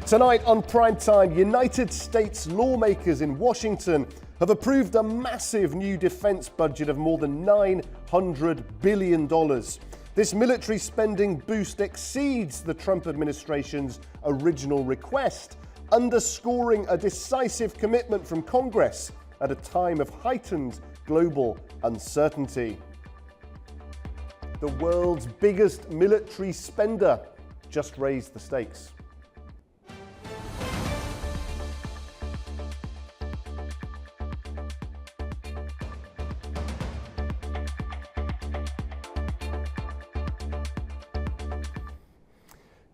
Tonight on Primetime, United States lawmakers in Washington have approved a massive new defense budget of more than $900 billion. This military spending boost exceeds the Trump administration's original request, underscoring a decisive commitment from Congress at a time of heightened global uncertainty. The world's biggest military spender just raised the stakes.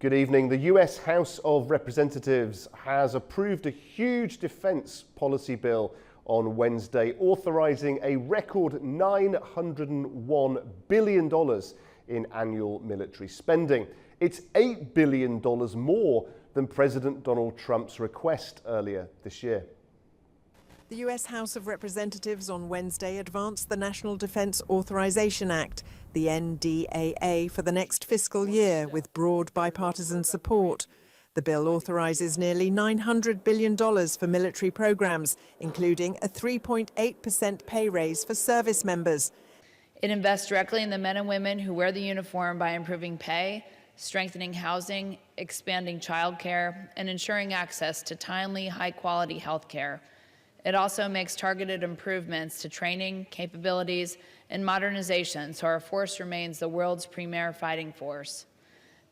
Good evening. The US House of Representatives has approved a huge defense policy bill on Wednesday, authorizing a record $901 billion in annual military spending. It's $8 billion more than President Donald Trump's request earlier this year. The US House of Representatives on Wednesday advanced the National Defense Authorization Act, the NDAA, for the next fiscal year with broad bipartisan support. The bill authorizes nearly $900 billion for military programs, including a 3.8% pay raise for service members. It invests directly in the men and women who wear the uniform by improving pay, strengthening housing, expanding childcare, and ensuring access to timely, high-quality health care. It also makes targeted improvements to training, capabilities, and modernization so our force remains the world's premier fighting force.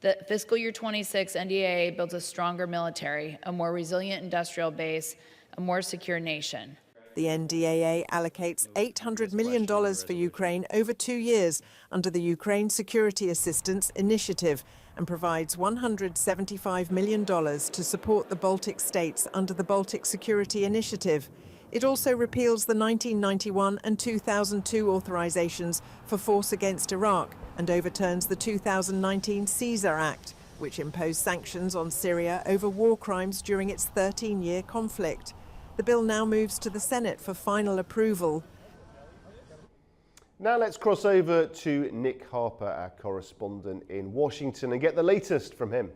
The fiscal year 26 NDAA builds a stronger military, a more resilient industrial base, a more secure nation. The NDAA allocates $800 million for Ukraine over 2 years under the Ukraine Security Assistance Initiative and provides $175 million to support the Baltic states under the Baltic Security Initiative. It also repeals the 1991 and 2002 authorizations for force against Iraq and overturns the 2019 Caesar Act, which imposed sanctions on Syria over war crimes during its 13-year conflict. The bill now moves to the Senate for final approval. Now let's cross over to Nick Harper, our correspondent in Washington, and get the latest from him.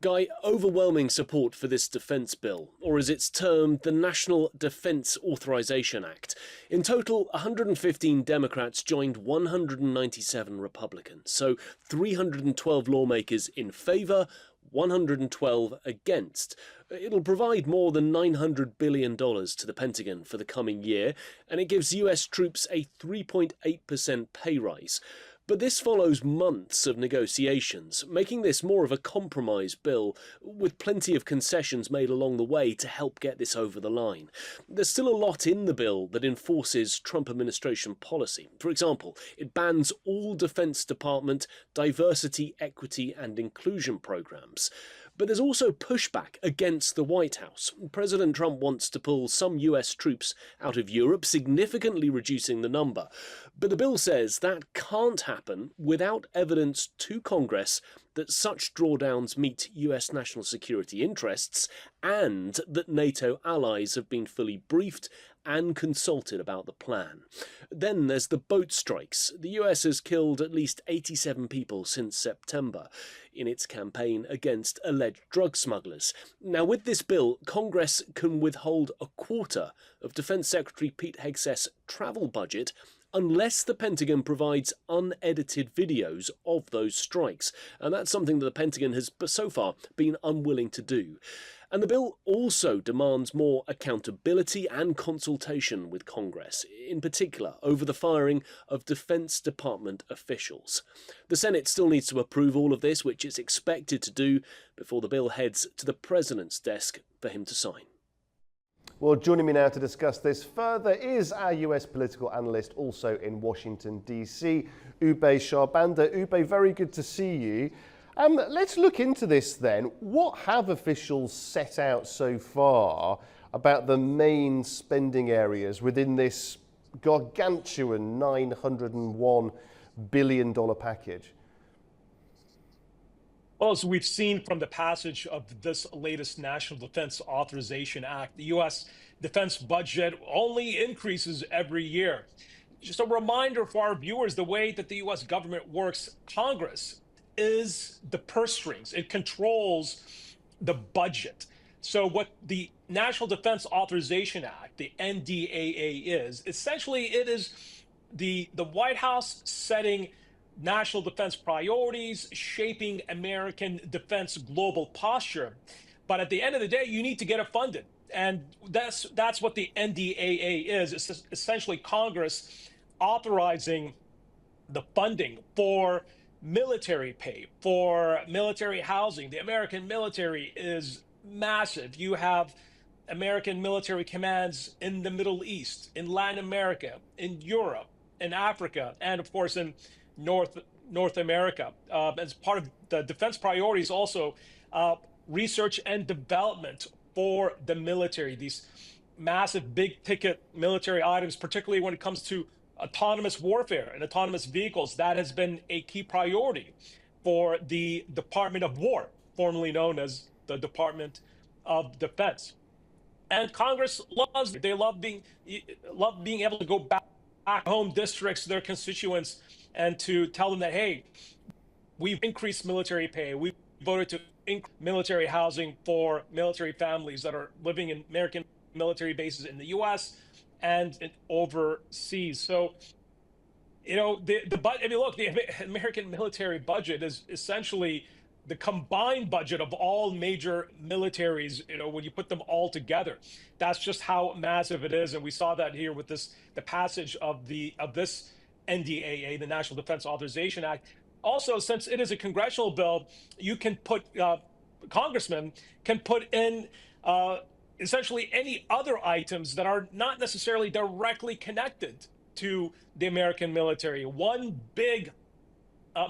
Guy, overwhelming support for this defence bill, or as it's termed, the National Defense Authorization Act. In total, 115 Democrats joined 197 Republicans, so 312 lawmakers in favour, 112 against. It'll provide more than $900 billion to the Pentagon for the coming year, and it gives US troops a 3.8% pay rise. But this follows months of negotiations, making this more of a compromise bill, with plenty of concessions made along the way to help get this over the line. There's still a lot in the bill that enforces Trump administration policy. For example, it bans all Defense Department diversity, equity and inclusion programs. But there's also pushback against the White House. President Trump wants to pull some US troops out of Europe, significantly reducing the number. But the bill says that can't happen without evidence to Congress that such drawdowns meet US national security interests and that NATO allies have been fully briefed and consulted about the plan. Then there's the boat strikes. The US has killed at least 87 people since September in its campaign against alleged drug smugglers. Now, with this bill, Congress can withhold a quarter of Defense Secretary Pete Hegseth's travel budget unless the Pentagon provides unedited videos of those strikes. And that's something that the Pentagon has so far been unwilling to do. And the bill also demands more accountability and consultation with Congress, in particular over the firing of Defense Department officials. The Senate still needs to approve all of this, which it's expected to do before the bill heads to the President's desk for him to sign. Well, joining me now to discuss this further is our US political analyst, also in Washington, D.C., Ube Sharbanda. Ube, very good to see you. Let's look into this then. What have officials set out so far about the main spending areas within this gargantuan $901 billion package? Well, as we've seen from the passage of this latest National Defense Authorization Act, the U.S. defense budget only increases every year. Just a reminder for our viewers, the way that the U.S. government works, Congress is the purse strings. It controls the budget. So what the National Defense Authorization Act, the NDAA, is essentially it is the White House setting national defense priorities, shaping American defense global posture. But at the end of the day, you need to get it funded. And that's what the NDAA is. It's essentially Congress authorizing the funding for military pay, for military housing. The American military is massive. You have American military commands in the Middle East, in Latin America, in Europe, in Africa, and of course in North America. As part of the defense priorities, also research and development for the military. These massive, big ticket military items, particularly when it comes to autonomous warfare and autonomous vehicles, that has been a key priority for the Department of War, formerly known as the Department of Defense. And Congress loves it. They love being able to go back home districts to their constituents and to tell them that, hey, we've increased military pay. We voted to increase military housing for military families that are living in American military bases in the U.S. and overseas. So, you know, the American military budget is essentially the combined budget of all major militaries, you know, when you put them all together. That's just how massive it is. And we saw that here with the passage of this NDAA, the National Defense Authorization Act. Also, since it is a congressional bill, you can put, congressmen can put in essentially any other items that are not necessarily directly connected to the American military. One big,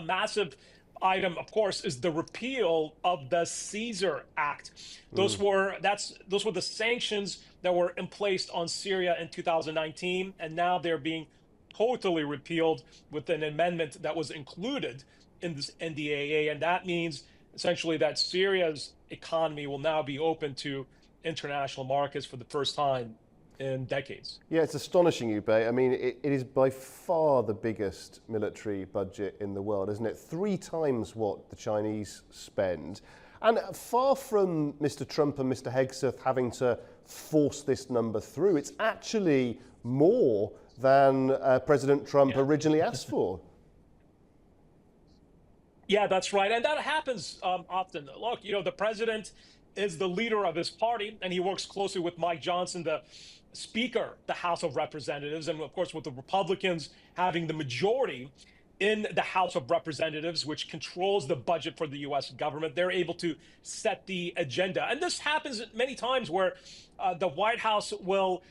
massive item, of course, is the repeal of the Caesar Act. Those were the sanctions that were in place on Syria in 2019, and now they're being totally repealed with an amendment that was included in this NDAA, and that means essentially that Syria's economy will now be open to international markets for the first time in decades. Yeah, it's astonishing, Ube. I mean, it is by far the biggest military budget in the world, isn't it? 3 times what the Chinese spend. And far from Mr. Trump and Mr. Hegseth having to force this number through, it's actually more than President Trump originally asked for. Yeah, that's right. And that happens often. Look, you know, the president is the leader of his party, and he works closely with Mike Johnson, the Speaker, the House of Representatives, and of course with the Republicans having the majority in the House of Representatives, which controls the budget for the U.S. government. They're able to set the agenda. And this happens many times where the White House will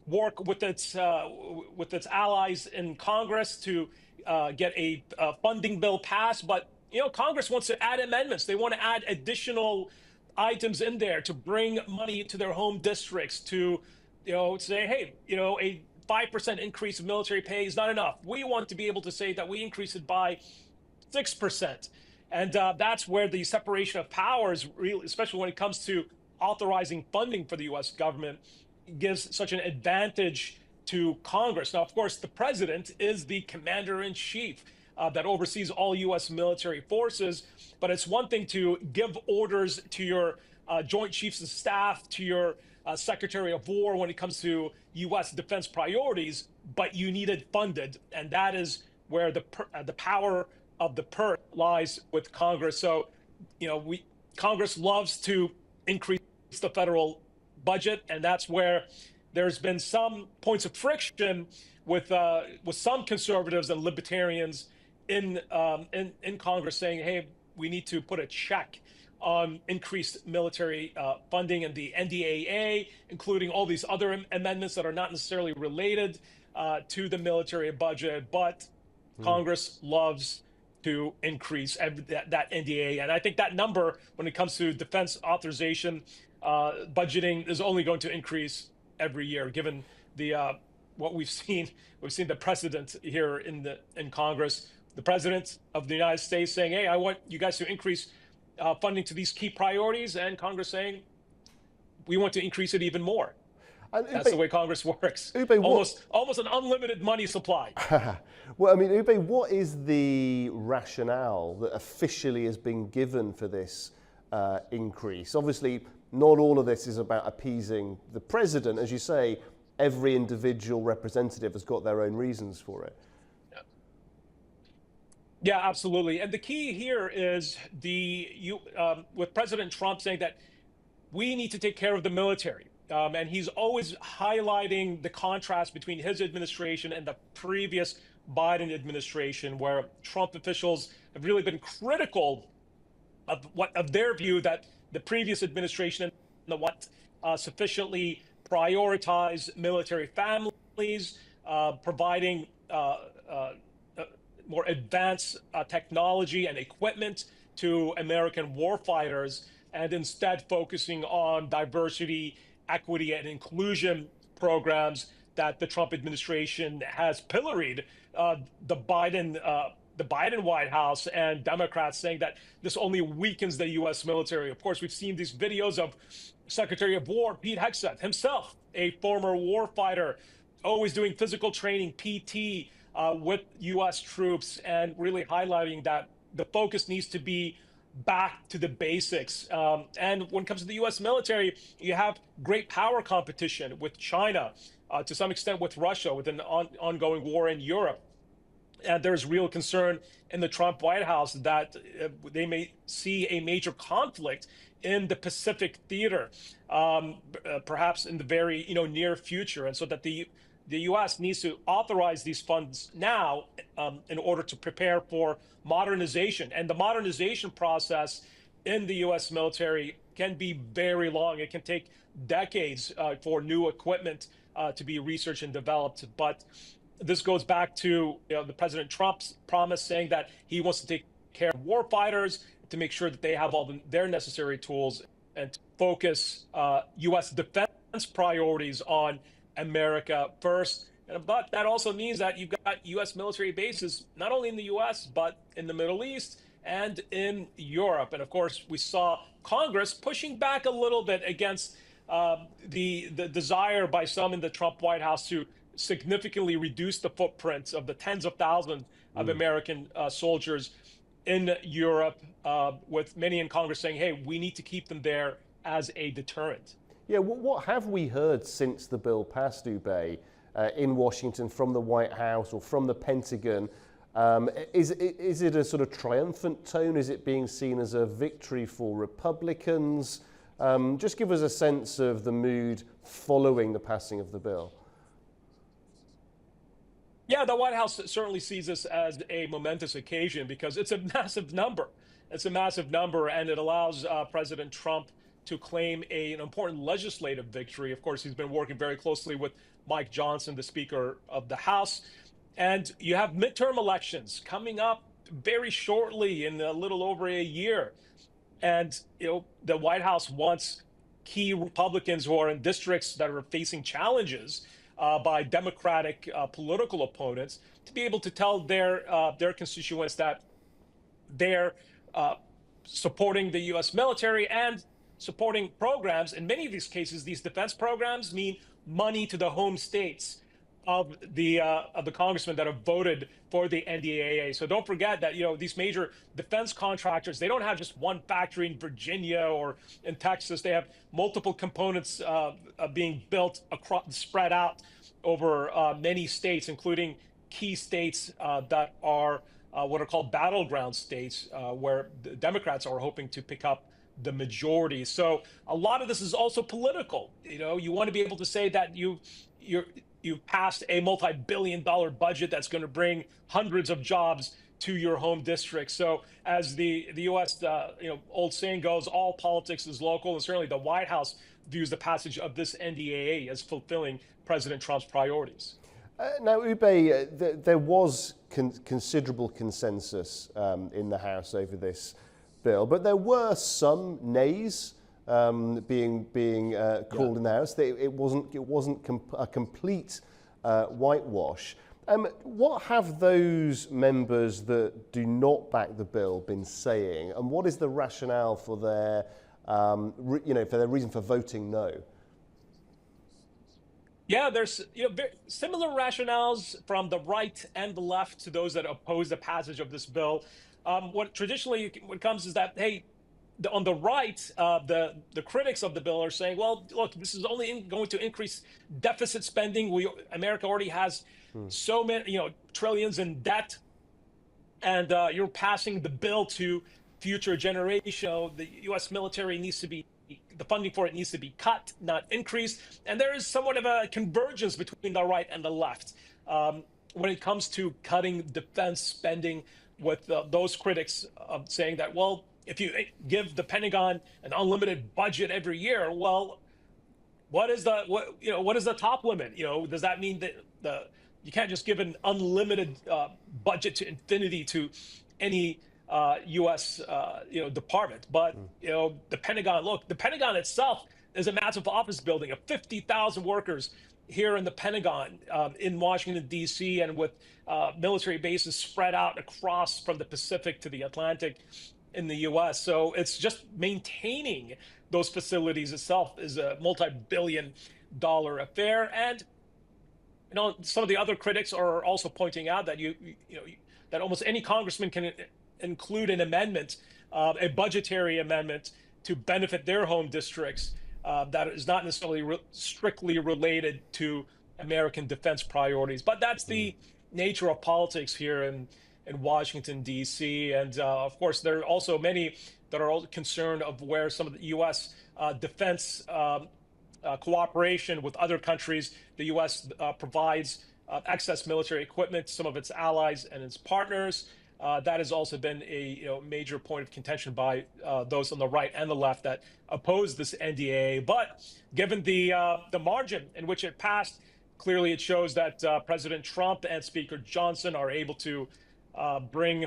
work with its allies in Congress to get a funding bill passed. But, you know, Congress wants to add amendments. They want to add additional items in there to bring money to their home districts, to, you know, say, hey, you know, a 5% increase in military pay is not enough. We want to be able to say that we increase it by 6%. And that's where the separation of powers, really, especially when it comes to authorizing funding for the U.S. government, gives such an advantage to Congress. Now, of course, the president is the commander-in-chief that oversees all U.S. military forces. But it's one thing to give orders to your Joint Chiefs of Staff, to your Secretary of War when it comes to U.S. defense priorities, but you need it funded. And that is where the power of the purse lies with Congress. So, you know, Congress loves to increase the federal budget, and that's where there's been some points of friction with some conservatives and libertarians in Congress saying, hey, we need to put a check on increased military funding, and the NDAA, including all these other amendments that are not necessarily related to the military budget, but Congress loves to increase that NDAA. And I think that number, when it comes to defense authorization budgeting, is only going to increase every year, given the what we've seen. We've seen the precedent here in Congress. The president of the United States saying, hey, I want you guys to increase funding to these key priorities, and Congress saying, we want to increase it even more. And that's the way Congress works. Almost an unlimited money supply. Well, I mean, Ube, what is the rationale that officially has been given for this increase. Obviously, not all of this is about appeasing the president. As you say, every individual representative has got their own reasons for it. Yeah, absolutely. And the key here is with President Trump saying that we need to take care of the military. And he's always highlighting the contrast between his administration and the previous Biden administration, where Trump officials have really been critical of their view that the previous administration sufficiently prioritize military families, providing more advanced technology and equipment to American warfighters, and instead focusing on diversity, equity, and inclusion programs that the Trump administration has pilloried. The Biden White House and Democrats saying that this only weakens the U.S. military. Of course, we've seen these videos of Secretary of War Pete Hegseth, himself a former warfighter, always doing physical training, PT, with U.S. troops, and really highlighting that the focus needs to be back to the basics. And when it comes to the U.S. military, you have great power competition with China, to some extent with Russia, with an ongoing war in Europe. And there's real concern in the Trump White House that they may see a major conflict in the Pacific theater, perhaps in the very near future. And so that the U.S. needs to authorize these funds now in order to prepare for modernization. And the modernization process in the U.S. military can be very long. It can take decades for new equipment to be researched and developed. But this goes back to the President Trump's promise, saying that he wants to take care of warfighters, to make sure that they have all their necessary tools, and to focus U.S. defense priorities on America first. But that also means that you've got U.S. military bases, not only in the U.S., but in the Middle East and in Europe. And of course, we saw Congress pushing back a little bit against the desire by some in the Trump White House to significantly reduce the footprints of the tens of thousands of American soldiers in Europe, with many in Congress saying, hey, we need to keep them there as a deterrent. Yeah, what have we heard since the bill passed, Ube, in Washington, from the White House or from the Pentagon? Is it a sort of triumphant tone? Is it being seen as a victory for Republicans? Just give us a sense of the mood following the passing of the bill. Yeah, the White House certainly sees this as a momentous occasion because it's a massive number. It's a massive number, and it allows President Trump to claim an important legislative victory. Of course, he's been working very closely with Mike Johnson, the Speaker of the House. And you have midterm elections coming up very shortly, in a little over a year. And the White House wants key Republicans who are in districts that are facing challenges by Democratic political opponents to be able to tell their constituents that they're supporting the U.S. military and supporting programs. In many of these cases, these defense programs mean money to the home states of the congressmen that have voted for the NDAA. So don't forget that these major defense contractors, they don't have just one factory in Virginia or in Texas. They have multiple components being built spread out over many states, including key states that are what are called battleground states, where the Democrats are hoping to pick up the majority. So a lot of this is also political. You want to be able to say that you've passed a multi-billion-dollar budget that's going to bring hundreds of jobs to your home district. So as the U.S. Old saying goes, all politics is local, and certainly the White House views the passage of this NDAA as fulfilling President Trump's priorities. Now, Ube, there was considerable consensus in the House over this bill, but there were some nays being called in the House. It wasn't a complete whitewash. What have those members that do not back the bill been saying, and what is the rationale for their for their reason for voting no? Yeah, there's very similar rationales from the right and the left to those that oppose the passage of this bill. What traditionally what comes is that, hey, on the right, the critics of the bill are saying, well, look, this is only going to increase deficit spending. America already has so many, trillions in debt, and you're passing the bill to future generations. The U.S. military the funding for it needs to be cut, not increased. And there is somewhat of a convergence between the right and the left when it comes to cutting defense spending, with those critics saying that, well, if you give the Pentagon an unlimited budget every year, well, what is the top limit? Does that mean that you can't just give an unlimited budget to infinity to any U.S. department? But the Pentagon itself is a massive office building of 50,000 workers here in the Pentagon in Washington, D.C., and with military bases spread out across from the Pacific to the Atlantic in the U.S. So it's just maintaining those facilities itself is a multi-billion-dollar affair. And some of the other critics are also pointing out that that almost any congressman can include an amendment, a budgetary amendment, to benefit their home districts that is not necessarily strictly related to American defense priorities. But that's the nature of politics here in Washington, D.C. And of course, there are also many that are all concerned of where some of the U.S. defense cooperation with other countries. The U.S. provides excess military equipment to some of its allies and its partners. That has also been a major point of contention by those on the right and the left that oppose this NDAA. But given the margin in which it passed, clearly it shows that President Trump and Speaker Johnson are able to bring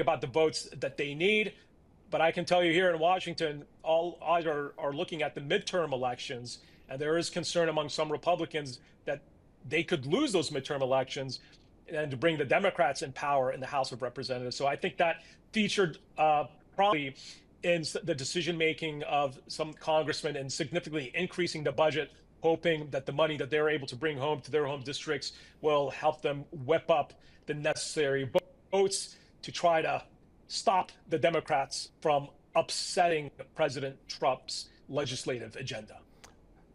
about the votes that they need. But I can tell you here in Washington, all eyes are looking at the midterm elections, and there is concern among some Republicans that they could lose those midterm elections and to bring the Democrats in power in the House of Representatives. So I think that featured probably in the decision-making of some congressmen in significantly increasing the budget, hoping that the money that they're able to bring home to their home districts will help them whip up the necessary votes to try to stop the Democrats from upsetting President Trump's legislative agenda.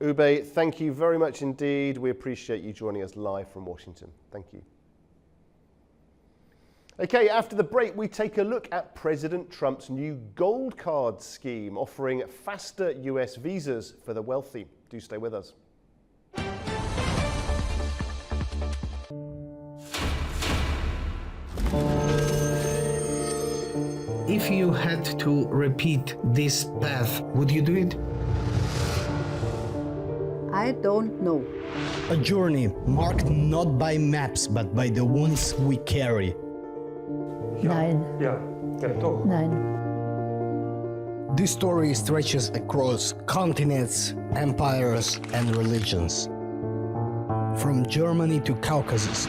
Ube, thank you very much indeed. We appreciate you joining us live from Washington. Thank you. Okay, after the break, we take a look at President Trump's new gold card scheme, offering faster US visas for the wealthy. Do stay with us. If you had to repeat this path, would you do it? I don't know. A journey marked not by maps, but by the wounds we carry. Nein. Nein. This story stretches across continents, empires, and religions. From Germany to Caucasus.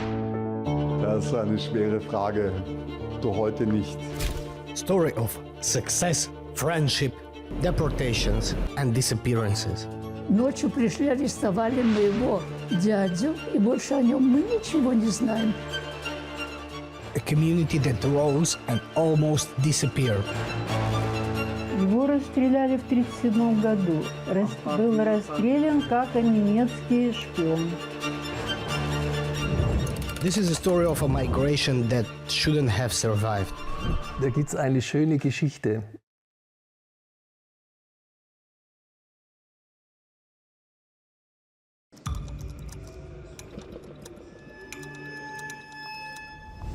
Das ist eine schwere Frage. Du heute nicht. Story of success, friendship, deportations, and disappearances. Ночью пришли, арестовали моего дядю, и больше о нем мы ничего не знаем. A community that rose and almost disappeared. Его расстреляли в 1937 году. Был расстрелян как немецкий шпион. This is a story of a migration that shouldn't have survived. Da gibt's eine schöne Geschichte.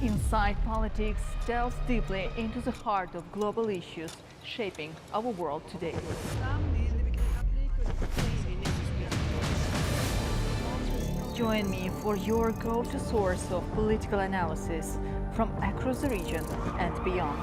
Inside Politics delves deeply into the heart of global issues shaping our world today. Join me for your go-to source of political analysis from across the region and beyond.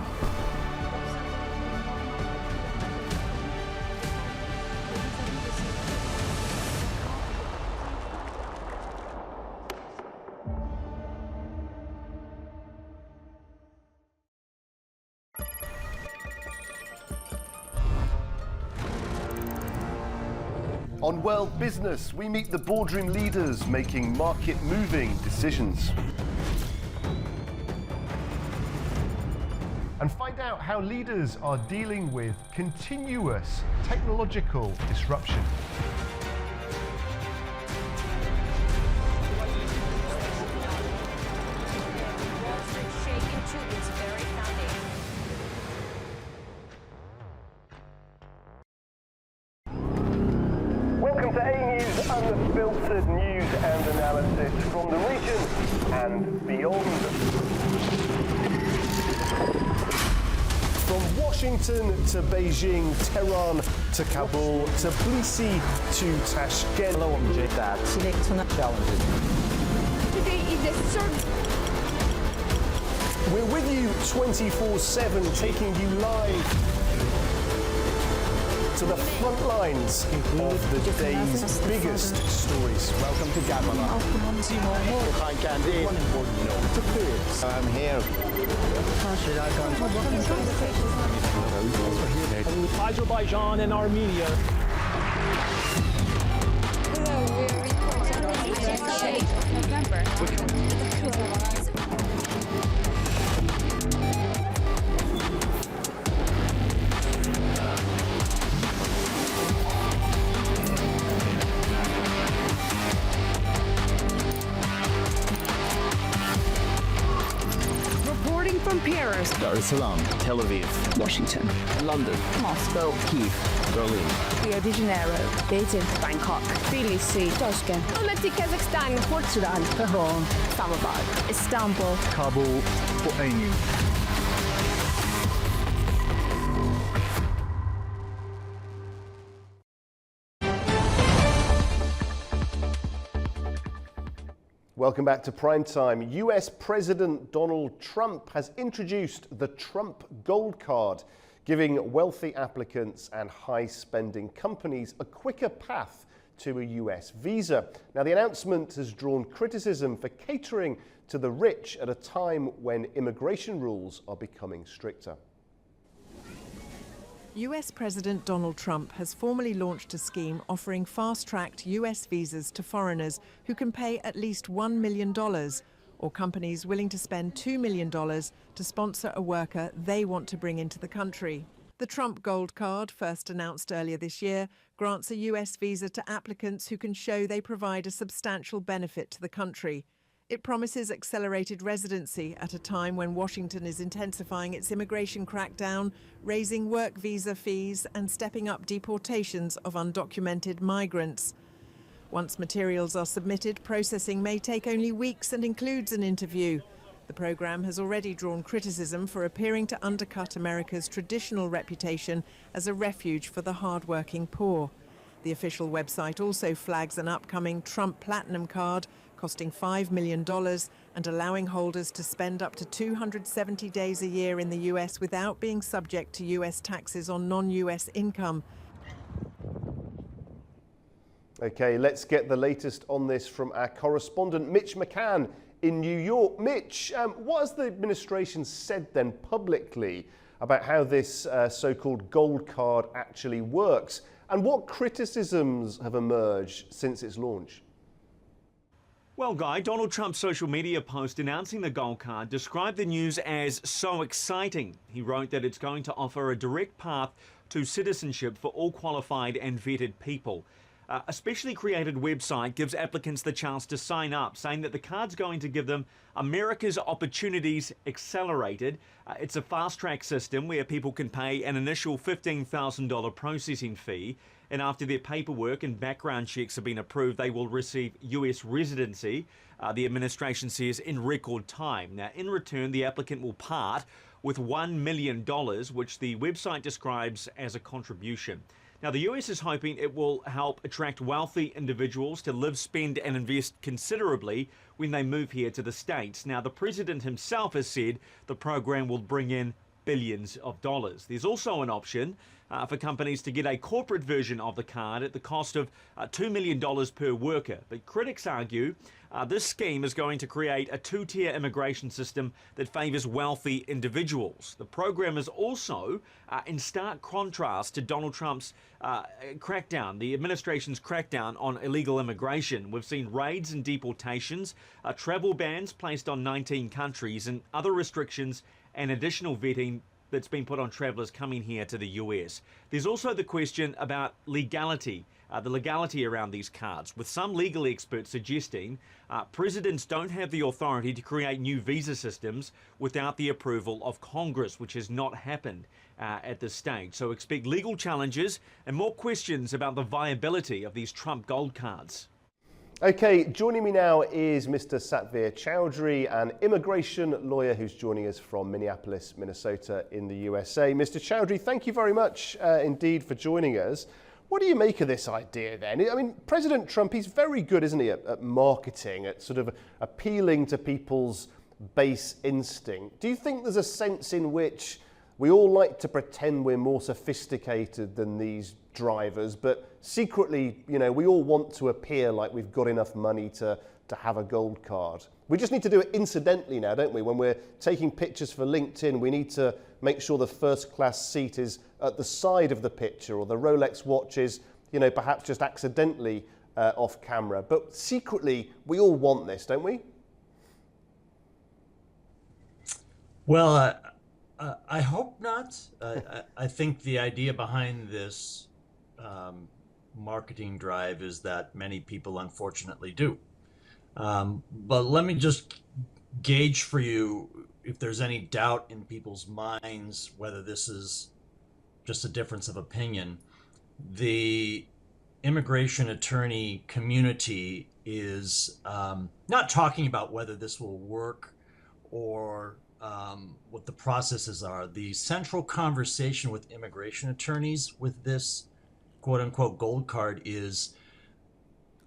On World Business, we meet the boardroom leaders making market-moving decisions. And find out how leaders are dealing with continuous technological disruption. Welcome to A News, unfiltered news and analysis from the region and beyond. From Washington to Beijing, Tehran to Kabul, to Tbilisi to Tashkent. Today is the third. We're with you 24/7, taking you live to the front lines of the day's biggest stories. Welcome to Gabala. I'm here. Azerbaijan and Armenia. Reporting from Paris, Dar es Salaam, Tel Aviv, Washington, London, Moscow, Kyiv, Berlin, Rio de Janeiro, Beijing, Bangkok, Tbilisi, Tashkent, Almaty, Kazakhstan, Port Sudan, Tehran, Islamabad, Istanbul, Kabul for A News. Welcome back to Primetime. US President Donald Trump has introduced the Trump Gold Card, giving wealthy applicants and high-spending companies a quicker path to a US visa. Now, the announcement has drawn criticism for catering to the rich at a time when immigration rules are becoming stricter. US President Donald Trump has formally launched a scheme offering fast-tracked US visas to foreigners who can pay at least $1 million, or companies willing to spend $2 million to sponsor a worker they want to bring into the country. The Trump Gold Card, first announced earlier this year, grants a US visa to applicants who can show they provide a substantial benefit to the country. It promises accelerated residency at a time when Washington is intensifying its immigration crackdown, raising work visa fees and stepping up deportations of undocumented migrants. Once materials are submitted, processing may take only weeks and includes an interview. The program has already drawn criticism for appearing to undercut America's traditional reputation as a refuge for the hard-working poor. The official website also flags an upcoming Trump Platinum Card, costing $5 million and allowing holders to spend up to 270 days a year in the US without being subject to US taxes on non-US income. Okay, let's get the latest on this from our correspondent Mitch McCann in New York. Mitch, what has the administration said then publicly about how this so-called gold card actually works? And what criticisms have emerged since its launch? Well, Guy, Donald Trump's social media post announcing the gold card described the news as so exciting. He wrote that it's going to offer a direct path to citizenship for all qualified and vetted people. A specially created website gives applicants the chance to sign up, saying that the card's going to give them America's opportunities accelerated. It's a fast-track system where people can pay an initial $15,000 processing fee, and after their paperwork and background checks have been approved, they will receive US residency, the administration says, in record time. Now, in return, the applicant will part with $1 million, which the website describes as a contribution. Now, the US is hoping it will help attract wealthy individuals to live, spend and invest considerably when they move here to the States. Now, the president himself has said the program will bring in billions of dollars. There's also an option for companies to get a corporate version of the card at the cost of $2 million per worker. But critics argue this scheme is going to create a two-tier immigration system that favours wealthy individuals. The program is also in stark contrast to Donald Trump's crackdown, the administration's crackdown on illegal immigration. We've seen raids and deportations, travel bans placed on 19 countries, and other restrictions and additional vetting that's been put on travellers coming here to the US. There's also the question about legality, the legality around these cards, with some legal experts suggesting presidents don't have the authority to create new visa systems without the approval of Congress, which has not happened at this stage. So expect legal challenges and more questions about the viability of these Trump gold cards. Okay, joining me now is Mr. Satvir Chowdhury, an immigration lawyer who's joining us from Minneapolis, Minnesota in the USA. Mr. Chowdhury, thank you very much indeed for joining us. What do you make of this idea then? I mean, President Trump, he's very good, isn't he, at marketing, at sort of appealing to people's base instinct. Do you think there's a sense in which we all like to pretend we're more sophisticated than these drivers, but secretly, you know, we all want to appear like we've got enough money to have a gold card? We just need to do it incidentally now, don't we? When we're taking pictures for LinkedIn, we need to make sure the first class seat is at the side of the picture, or the Rolex watch is, you know, perhaps just accidentally off camera. But secretly, we all want this, don't we? Well, I hope not. I think the idea behind this marketing drive is that many people unfortunately do. But let me just gauge for you if there's any doubt in people's minds whether this is just a difference of opinion. The immigration attorney community is not talking about whether this will work or what the processes are. The central conversation with immigration attorneys with this quote-unquote gold card is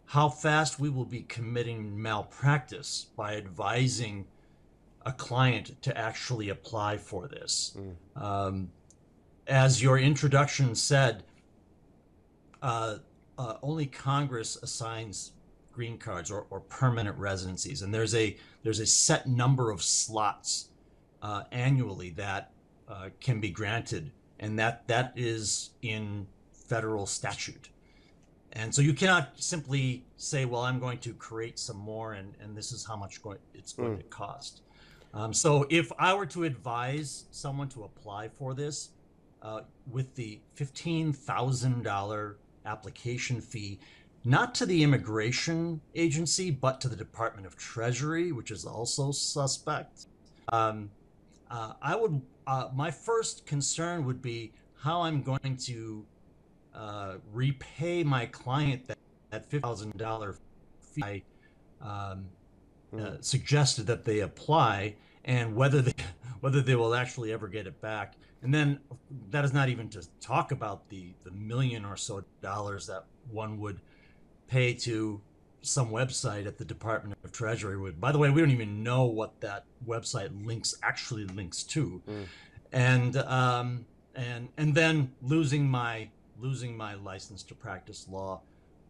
how fast we will be committing malpractice by advising a client to actually apply for this. As your introduction said, only Congress assigns green cards or permanent residencies, and there's a set number of slots annually that can be granted, and that is in federal statute. And so you cannot simply say, well, I'm going to create some more and this is how much it's going to cost. So if I were to advise someone to apply for this with the $15,000 application fee, not to the immigration agency, but to the Department of Treasury, which is also suspect, I would, my first concern would be how I'm going to repay my client that $50,000 fee I suggested that they apply, and whether they will actually ever get it back. And then that is not even to talk about the million or so dollars that one would pay to some website at the Department of Treasury. By the way, we don't even know what that website actually links to, and then losing my license to practice law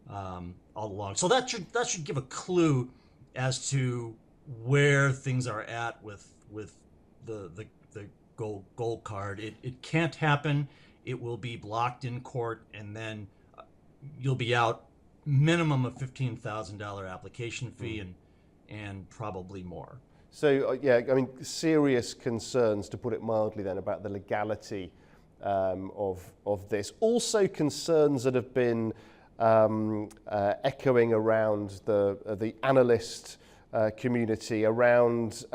all along. So that should give a clue as to where things are at with the gold card. It can't happen. It will be blocked in court, and then you'll be out minimum of $15,000 application fee and probably more. So yeah, I mean, serious concerns, to put it mildly, then, about the legality of this. Also, concerns that have been echoing around the analyst community around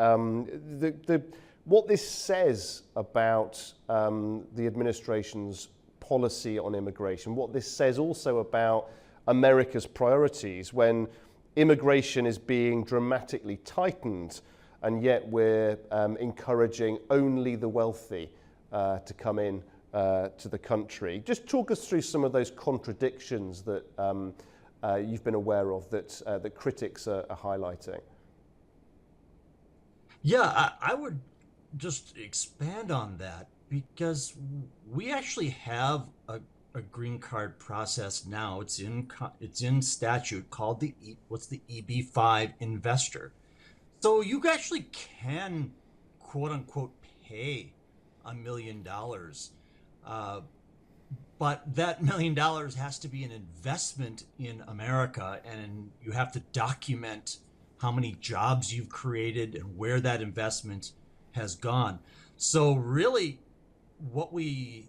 what this says about the administration's policy on immigration, what this says also about America's priorities when immigration is being dramatically tightened, and yet we're encouraging only the wealthy to come in to the country. Just talk us through some of those contradictions that you've been aware of that critics are highlighting. Yeah, I would just expand on that, because we actually have a green card process now. It's in statute called the EB-5 investor. So you actually can quote unquote pay $1 million, but that $1 million has to be an investment in America, and you have to document how many jobs you've created and where that investment has gone. So really, what we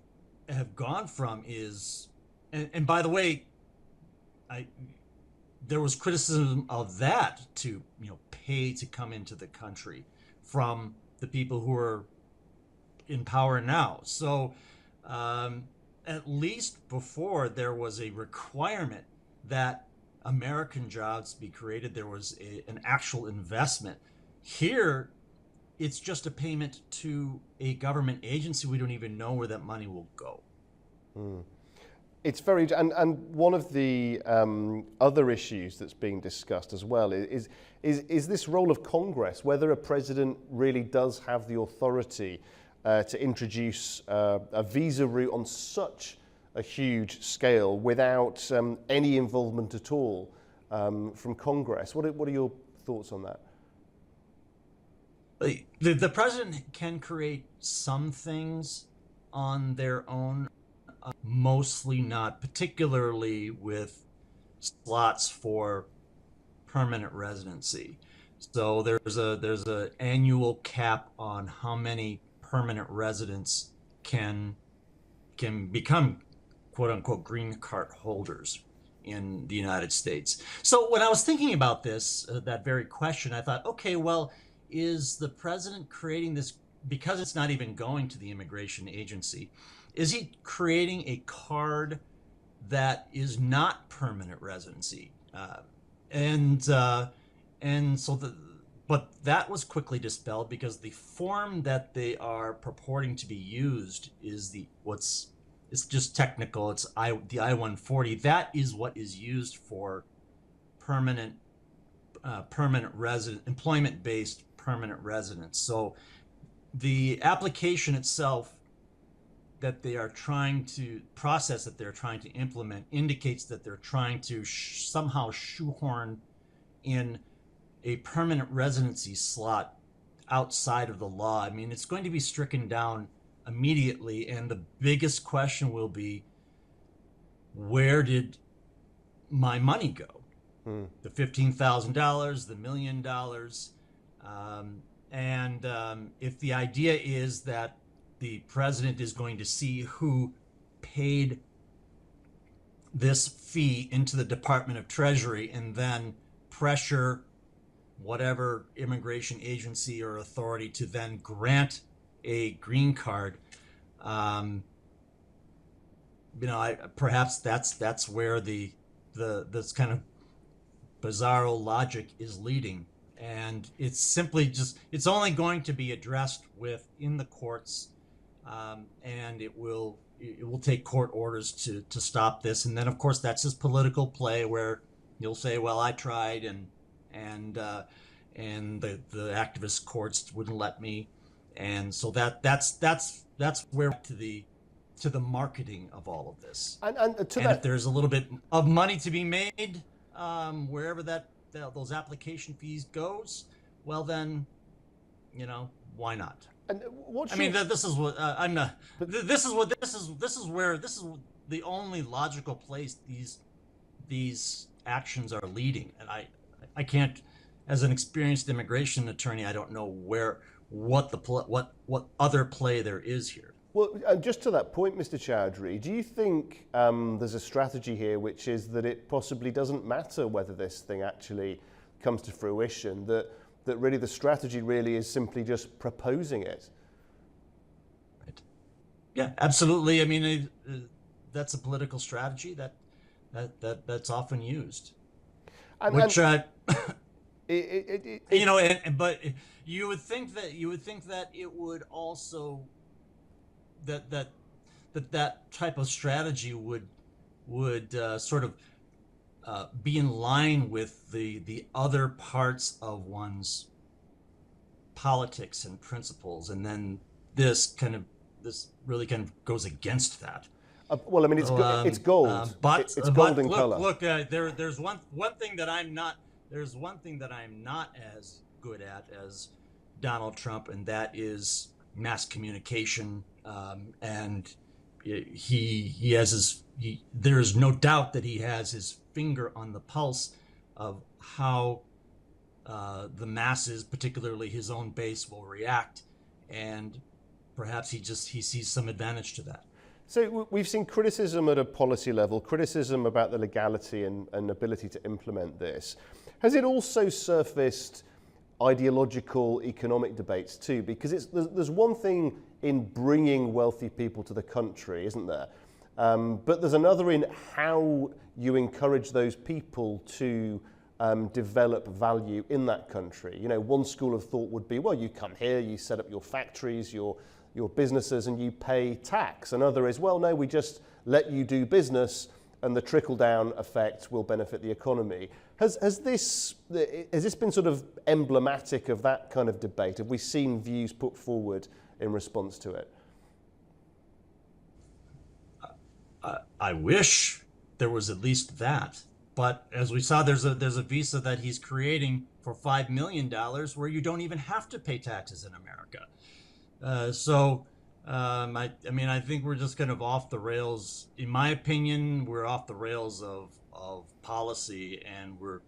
have gone from is, and by the way, there was criticism of that to pay to come into the country from the people who are in power now. So at least before, there was a requirement that American jobs be created. There was an actual investment. Here, it's just a payment to a government agency. We don't even know where that money will go. It's very, and one of the other issues that's being discussed as well is this role of Congress, whether a president really does have the authority to introduce a visa route on such a huge scale without any involvement at all from Congress. What are your thoughts on that? The president can create some things on their own, mostly not, particularly with slots for permanent residency. So there's a annual cap on how many permanent residents can become quote unquote green card holders in the United States. So when I was thinking about this, that very question, I thought, okay, well, is the president creating this because it's not even going to the immigration agency? Is he creating a card that is not permanent residency? But that was quickly dispelled because the form that they are purporting to be used is it's just technical. It's the I-140. That is what is used for permanent resident, employment-based permanent residence. So the application itself that they are trying to process, that they're trying to implement, indicates that they're trying to somehow shoehorn in a permanent residency slot outside of the law. I mean, it's going to be stricken down immediately, and the biggest question will be, where did my money go? The $15,000, the $1 million, if the idea is that the president is going to see who paid this fee into the Department of Treasury and then pressure whatever immigration agency or authority to then grant a green card, perhaps that's where this kind of bizarro logic is leading, and it's simply it's only going to be addressed in the courts, and it will take court orders to stop this, and then of course that's just political play where you'll say, well, I tried and the activist courts wouldn't let me, and so that's where to the marketing of all of this, and if there's a little bit of money to be made wherever those application fees goes, well then, why not? And this is what I'm not. This is where the only logical place these actions are leading, and I can't, as an experienced immigration attorney, I don't know what other play there is here. Well, just to that point, Mr. Chowdhury, do you think there's a strategy here which is that it possibly doesn't matter whether this thing actually comes to fruition, that really the strategy really is simply just proposing it? Right. Yeah, absolutely. I mean, that's a political strategy that's often used. But you would think that it would also that type of strategy would sort of be in line with the other parts of one's politics and principles, and then this really kind of goes against that. Well, I mean, it's gold. It's gold in color. Look, there's one thing that I'm not. There's one thing that I'm not as good at as Donald Trump, and that is mass communication. And he has there is no doubt that he has his finger on the pulse of how the masses, particularly his own base, will react. And perhaps he sees some advantage to that. So we've seen criticism at a policy level, criticism about the legality and ability to implement this. Has it also surfaced ideological economic debates too? Because there's one thing in bringing wealthy people to the country, isn't there? But there's another in how you encourage those people to develop value in that country. You know, one school of thought would be, well, you come here, you set up your factories, your businesses, and you pay tax. Another is, well, no, we just let you do business and the trickle-down effect will benefit the economy. Has this been sort of emblematic of that kind of debate? Have we seen views put forward in response to it? I wish there was at least that. But as we saw, there's a visa that he's creating for $5 million where you don't even have to pay taxes in America. I think we're just kind of off the rails. In my opinion, we're off the rails of policy, and we're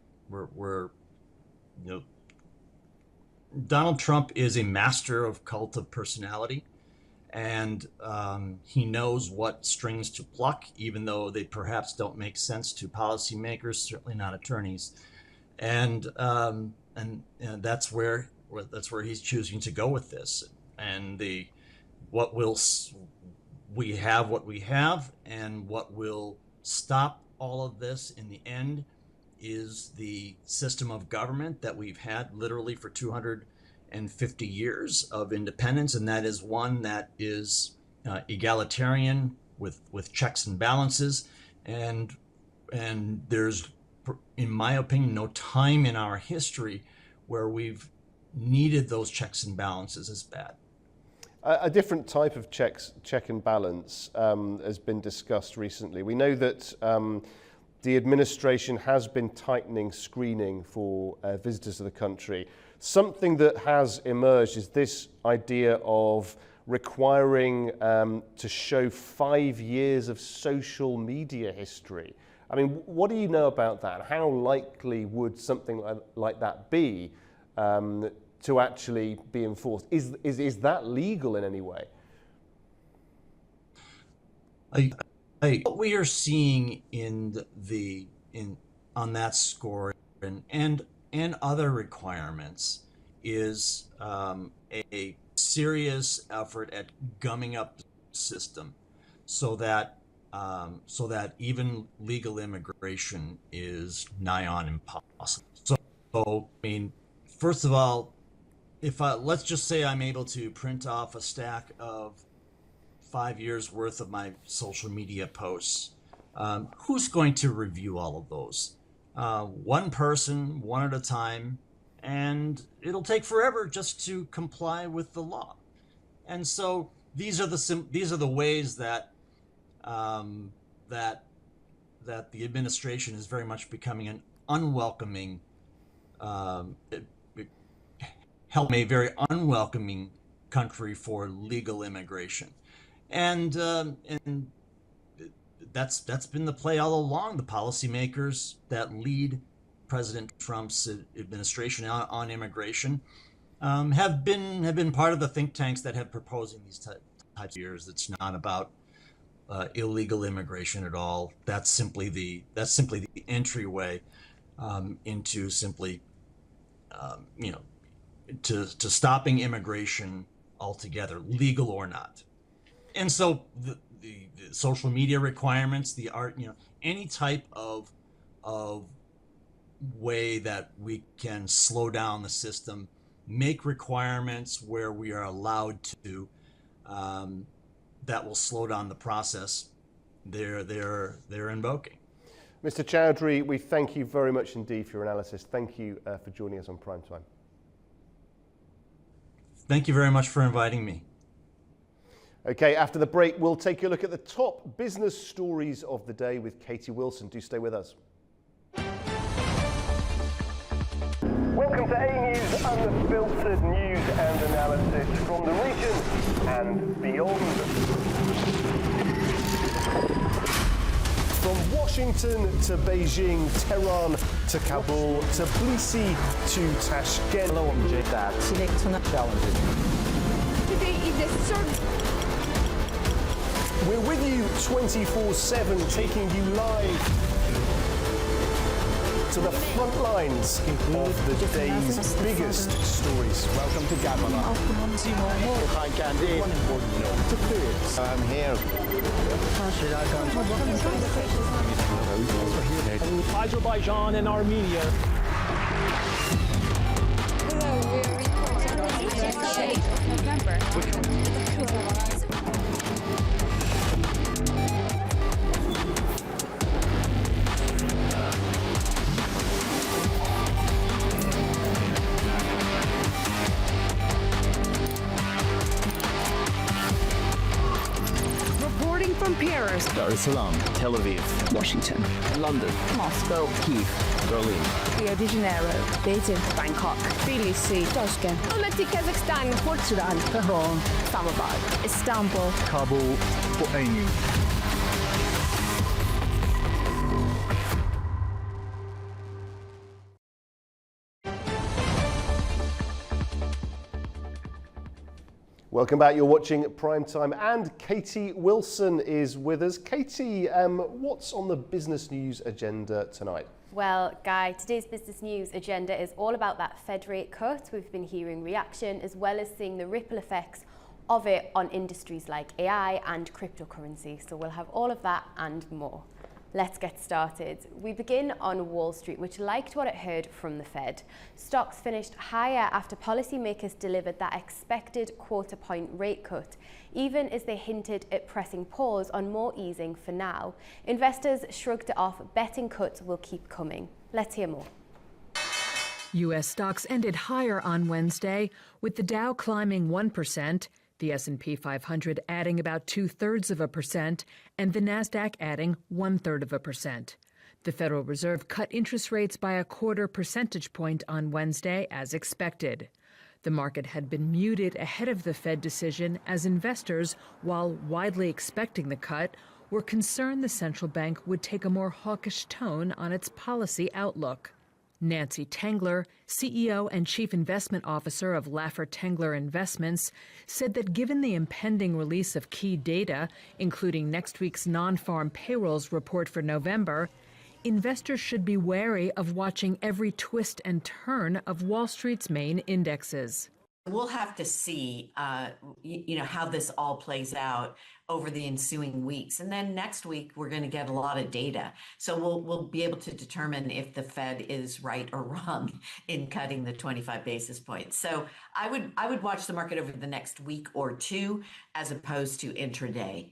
Donald Trump is a master of cult of personality, and he knows what strings to pluck, even though they perhaps don't make sense to policymakers, certainly not attorneys, and that's where he's choosing to go with this. And we have what we have, and what will stop all of this in the end is the system of government that we've had literally for 250 years of independence, and that is one that is egalitarian with checks and balances, and there's, in my opinion, no time in our history where we've needed those checks and balances as bad. A different type of check and balance has been discussed recently. We know that the administration has been tightening screening for visitors to the country. Something that has emerged is this idea of requiring to show 5 years of social media history. I mean, what do you know about that? How likely would something like that be to actually be enforced? Is that legal in any way? What we are seeing on that score and other requirements is a serious effort at gumming up the system so that even legal immigration is nigh on impossible. So I mean, first of all, let's just say I'm able to print off a stack of 5 years worth of my social media posts, who's going to review all of those? One person, one at a time, and it'll take forever just to comply with the law. And so these are the ways that that the administration is very much becoming an unwelcoming, help a very unwelcoming country for legal immigration, and that's been the play all along. The policymakers that lead President Trump's administration on immigration have been part of the think tanks that have proposing these types of years. It's not about illegal immigration at all. That's simply the entryway into simply to stopping immigration altogether, legal or not. And so the social media requirements, the art, any type of way that we can slow down the system, make requirements where we are allowed to, that will slow down the process, they're invoking. Mr. Chowdhury, we thank you very much indeed for your analysis. Thank you for joining us on Prime Time. Thank you very much for inviting me. Okay, after the break, we'll take a look at the top business stories of the day with Katie Wilson. Do stay with us. Welcome to A News, unfiltered news and analysis from the region and beyond. From Washington to Beijing, Tehran to Kabul, to Tbilisi to Tashkent. Hello, I'm Jay. Select challenges. Today is a sir. We're with you 24/7, taking you live to the front lines of the day's biggest stories. Welcome to Gabon. I'm here. Azerbaijan and Armenia. Reporting from Paris, Dar es Salaam, Tel Aviv, Washington, London, Moscow, Kyiv, Berlin, Rio de Janeiro, Beijing, Bangkok, Tbilisi, Tashkent, Almaty, Kazakhstan, Port Sudan, Tehran, Islamabad, Istanbul, Kabul, for A News. Welcome back. You're watching Primetime, and Katie Wilson is with us. Katie, what's on the business news agenda tonight? Well, Guy, today's business news agenda is all about that Fed rate cut. We've been hearing reaction as well as seeing the ripple effects of it on industries like AI and cryptocurrency. So we'll have all of that and more. Let's get started. We begin on Wall Street, which liked what it heard from the Fed. Stocks finished higher after policymakers delivered that expected quarter-point rate cut, even as they hinted at pressing pause on more easing for now. Investors shrugged it off, betting cuts will keep coming. Let's hear more. U.S. stocks ended higher on Wednesday, with the Dow climbing 1%, the S&P 500 adding about 0.2%, and the Nasdaq adding 0.33%. The Federal Reserve cut interest rates by 0.25 percentage point on Wednesday, as expected. The market had been muted ahead of the Fed decision as investors, while widely expecting the cut, were concerned the central bank would take a more hawkish tone on its policy outlook. Nancy Tengler, CEO and Chief Investment Officer of Laffer Tengler Investments, said that given the impending release of key data, including next week's non-farm payrolls report for November, investors should be wary of watching every twist and turn of Wall Street's main indexes. We'll have to see, how this all plays out over the ensuing weeks. And then next week, we're going to get a lot of data. So we'll be able to determine if the Fed is right or wrong in cutting the 25 basis points. So I would watch the market over the next week or two as opposed to intraday.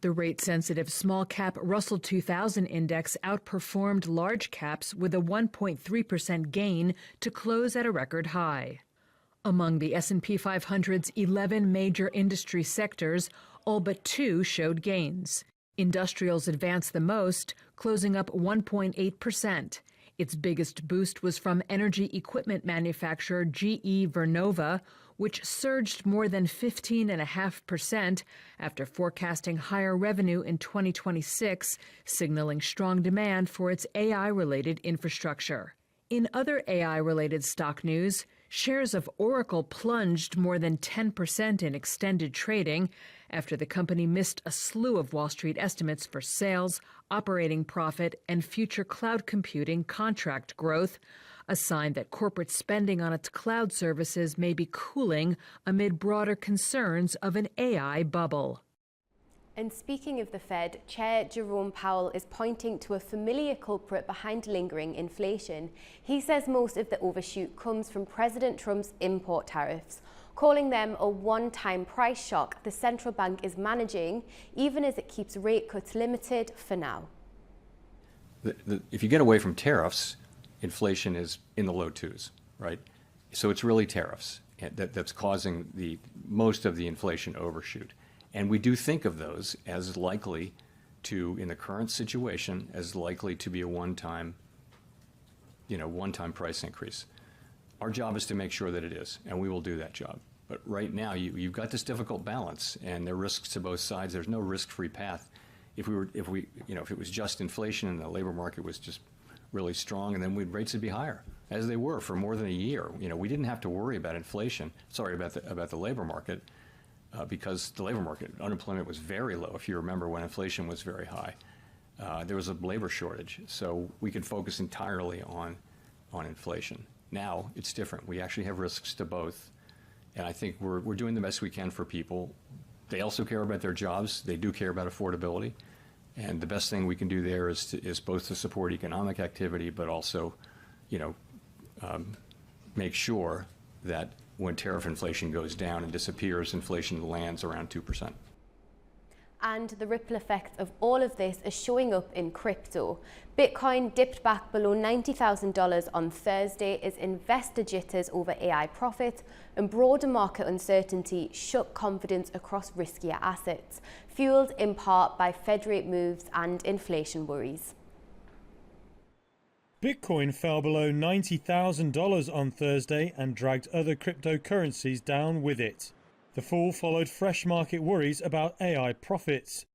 The rate-sensitive small-cap Russell 2000 index outperformed large caps with a 1.3% gain to close at a record high. Among the S&P 500's 11 major industry sectors, all but 2 showed gains. Industrials advanced the most, closing up 1.8%. Its biggest boost was from energy equipment manufacturer GE Vernova, which surged more than 15.5% after forecasting higher revenue in 2026, signaling strong demand for its AI-related infrastructure. In other AI-related stock news, shares of Oracle plunged more than 10% in extended trading after the company missed a slew of Wall Street estimates for sales, operating profit, and future cloud computing contract growth, a sign that corporate spending on its cloud services may be cooling amid broader concerns of an AI bubble. And speaking of the Fed, Chair Jerome Powell is pointing to a familiar culprit behind lingering inflation. He says most of the overshoot comes from President Trump's import tariffs, calling them a one-time price shock the central bank is managing, even as it keeps rate cuts limited for now. If you get away from tariffs, inflation is in the low 2s, right? So it's really tariffs that's causing most of the inflation overshoot. And we do think of those as likely to, in the current situation, as likely to be a one-time price increase. Our job is to make sure that it is, and we will do that job. But right now, you've got this difficult balance, and there are risks to both sides. There's no risk-free path. If it was just inflation and the labor market was just really strong, and then rates would be higher, as they were for more than a year. We didn't have to worry about inflation. Sorry, about the labor market. because the labor market, unemployment was very low. If you remember when inflation was very high, there was a labor shortage. So we could focus entirely on inflation. Now it's different. We actually have risks to both. And I think we're doing the best we can for people. They also care about their jobs. They do care about affordability. And the best thing we can do there is both to support economic activity, but also, make sure that when tariff inflation goes down and disappears, inflation lands around 2%. And the ripple effects of all of this are showing up in crypto. Bitcoin dipped back below $90,000 on Thursday as investor jitters over AI profits and broader market uncertainty shook confidence across riskier assets, fueled in part by Fed rate moves and inflation worries. Bitcoin fell below $90,000 on Thursday and dragged other cryptocurrencies down with it. The fall followed fresh market worries about AI profits.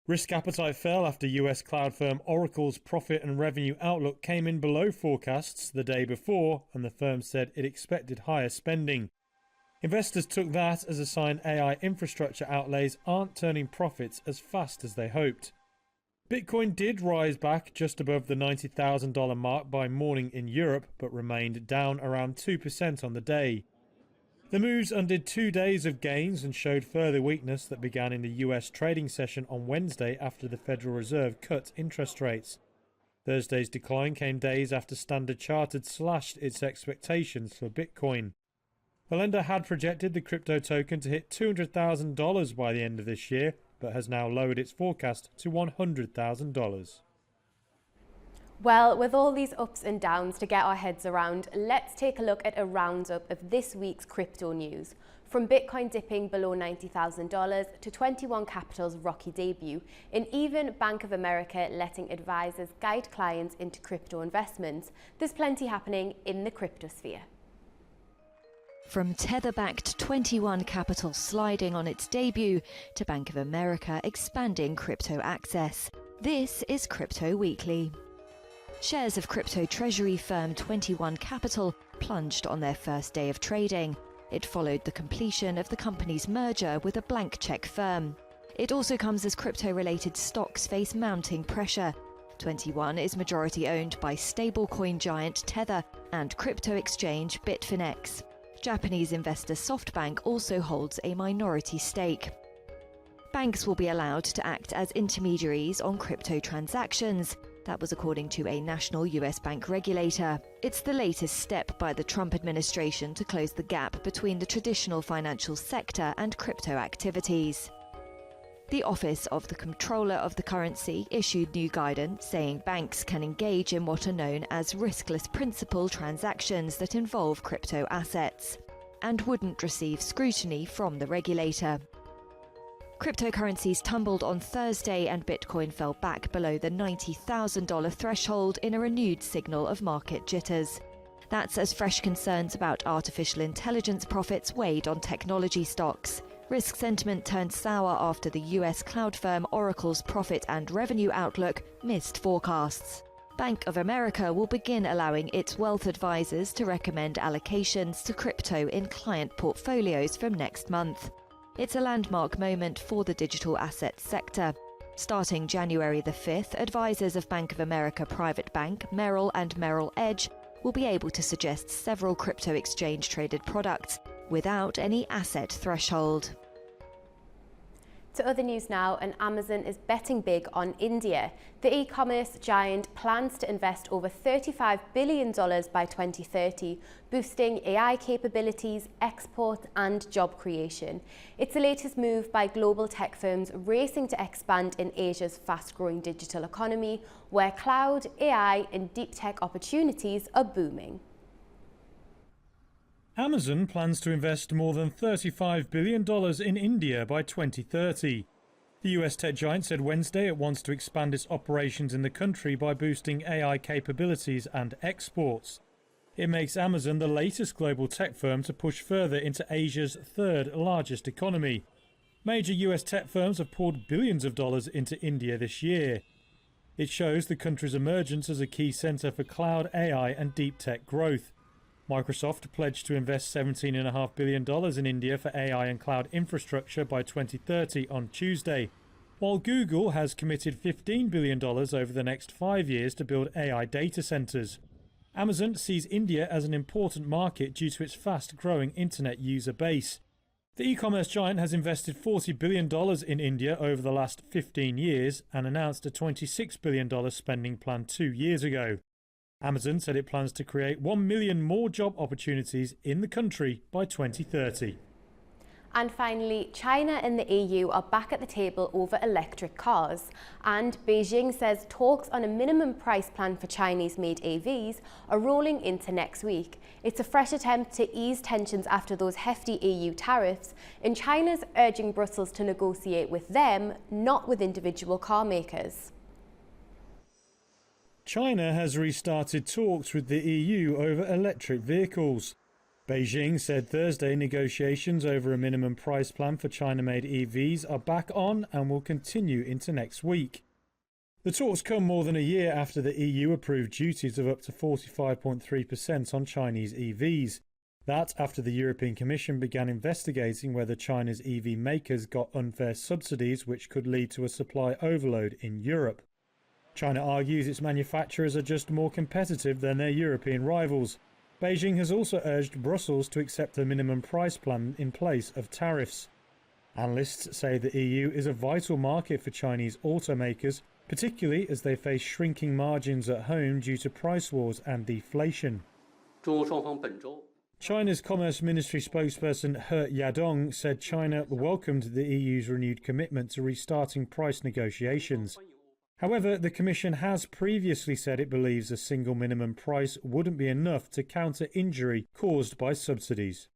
Risk appetite fell after US cloud firm Oracle's profit and revenue outlook came in below forecasts the day before, and the firm said it expected higher spending. Investors took that as a sign AI infrastructure outlays aren't turning profits as fast as they hoped. Bitcoin did rise back just above the $90,000 mark by morning in Europe, but remained down around 2% on the day. The moves undid 2 days of gains and showed further weakness that began in the US trading session on Wednesday after the Federal Reserve cut interest rates. Thursday's decline came days after Standard Chartered slashed its expectations for Bitcoin. The lender had projected the crypto token to hit $200,000 by the end of this year, but has now lowered its forecast to $100,000. Well, with all these ups and downs to get our heads around, let's take a look at a roundup of this week's crypto news. From Bitcoin dipping below $90,000 to 21 Capital's rocky debut, and even Bank of America letting advisors guide clients into crypto investments, there's plenty happening in the cryptosphere. From Tether-backed 21 Capital sliding on its debut to Bank of America expanding crypto access, this is Crypto Weekly. Shares of crypto treasury firm 21 Capital plunged on their first day of trading. It followed the completion of the company's merger with a blank check firm. It also comes as crypto-related stocks face mounting pressure. 21 is majority owned by stablecoin giant Tether and crypto exchange Bitfinex. Japanese investor SoftBank also holds a minority stake. Banks will be allowed to act as intermediaries on crypto transactions. That was according to a national US bank regulator. It's the latest step by the Trump administration to close the gap between the traditional financial sector and crypto activities. The Office of the Comptroller of the Currency issued new guidance saying banks can engage in what are known as riskless principal transactions that involve crypto assets and wouldn't receive scrutiny from the regulator. Cryptocurrencies tumbled on Thursday and Bitcoin fell back below the $90,000 threshold in a renewed signal of market jitters. That's as fresh concerns about artificial intelligence profits weighed on technology stocks. Risk sentiment turned sour after the US cloud firm Oracle's profit and revenue outlook missed forecasts. Bank of America will begin allowing its wealth advisors to recommend allocations to crypto in client portfolios from next month. It's a landmark moment for the digital assets sector. Starting January the 5th, advisors of Bank of America Private Bank, Merrill and Merrill Edge will be able to suggest several crypto exchange-traded products without any asset threshold. To other news now, and Amazon is betting big on India. The e-commerce giant plans to invest over $35 billion by 2030, boosting AI capabilities, export and job creation. It's the latest move by global tech firms racing to expand in Asia's fast-growing digital economy, where cloud, AI and deep tech opportunities are booming. Amazon plans to invest more than $35 billion in India by 2030. The US tech giant said Wednesday it wants to expand its operations in the country by boosting AI capabilities and exports. It makes Amazon the latest global tech firm to push further into Asia's third largest economy. Major US tech firms have poured billions of dollars into India this year. It shows the country's emergence as a key centre for cloud, AI and deep tech growth. Microsoft pledged to invest $17.5 billion in India for AI and cloud infrastructure by 2030 on Tuesday, while Google has committed $15 billion over the next 5 years to build AI data centers. Amazon sees India as an important market due to its fast-growing internet user base. The e-commerce giant has invested $40 billion in India over the last 15 years and announced a $26 billion spending plan 2 years ago. Amazon said it plans to create 1 million more job opportunities in the country by 2030. And finally, China and the EU are back at the table over electric cars. And Beijing says talks on a minimum price plan for Chinese-made EVs are rolling into next week. It's a fresh attempt to ease tensions after those hefty EU tariffs, and China's urging Brussels to negotiate with them, not with individual car makers. China has restarted talks with the EU over electric vehicles. Beijing said Thursday negotiations over a minimum price plan for China-made EVs are back on and will continue into next week. The talks come more than a year after the EU approved duties of up to 45.3% on Chinese EVs. That after the European Commission began investigating whether China's EV makers got unfair subsidies which could lead to a supply overload in Europe. China argues its manufacturers are just more competitive than their European rivals. Beijing has also urged Brussels to accept a minimum price plan in place of tariffs. Analysts say the EU is a vital market for Chinese automakers, particularly as they face shrinking margins at home due to price wars and deflation. China's Commerce Ministry spokesperson He Yadong said China welcomed the EU's renewed commitment to restarting price negotiations. However, the Commission has previously said it believes a single minimum price wouldn't be enough to counter injury caused by subsidies.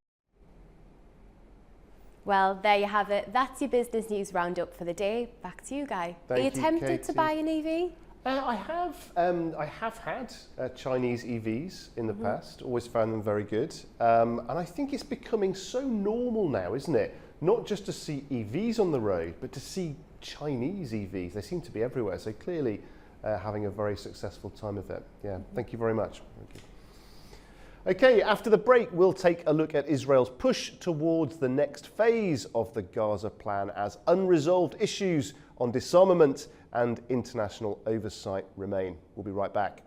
Well, there you have it. That's your business news roundup for the day. Back to you, Guy. Are you tempted to buy an EV? I have had Chinese EVs in the past. Always found them very good, and I think it's becoming so normal now, isn't it? Not just to see EVs on the road, but to see Chinese EVs. They seem to be everywhere. So clearly, having a very successful time of it. Yeah. Thank you very much. Thank you. Okay, after the break, we'll take a look at Israel's push towards the next phase of the Gaza plan as unresolved issues on disarmament and international oversight remain. We'll be right back.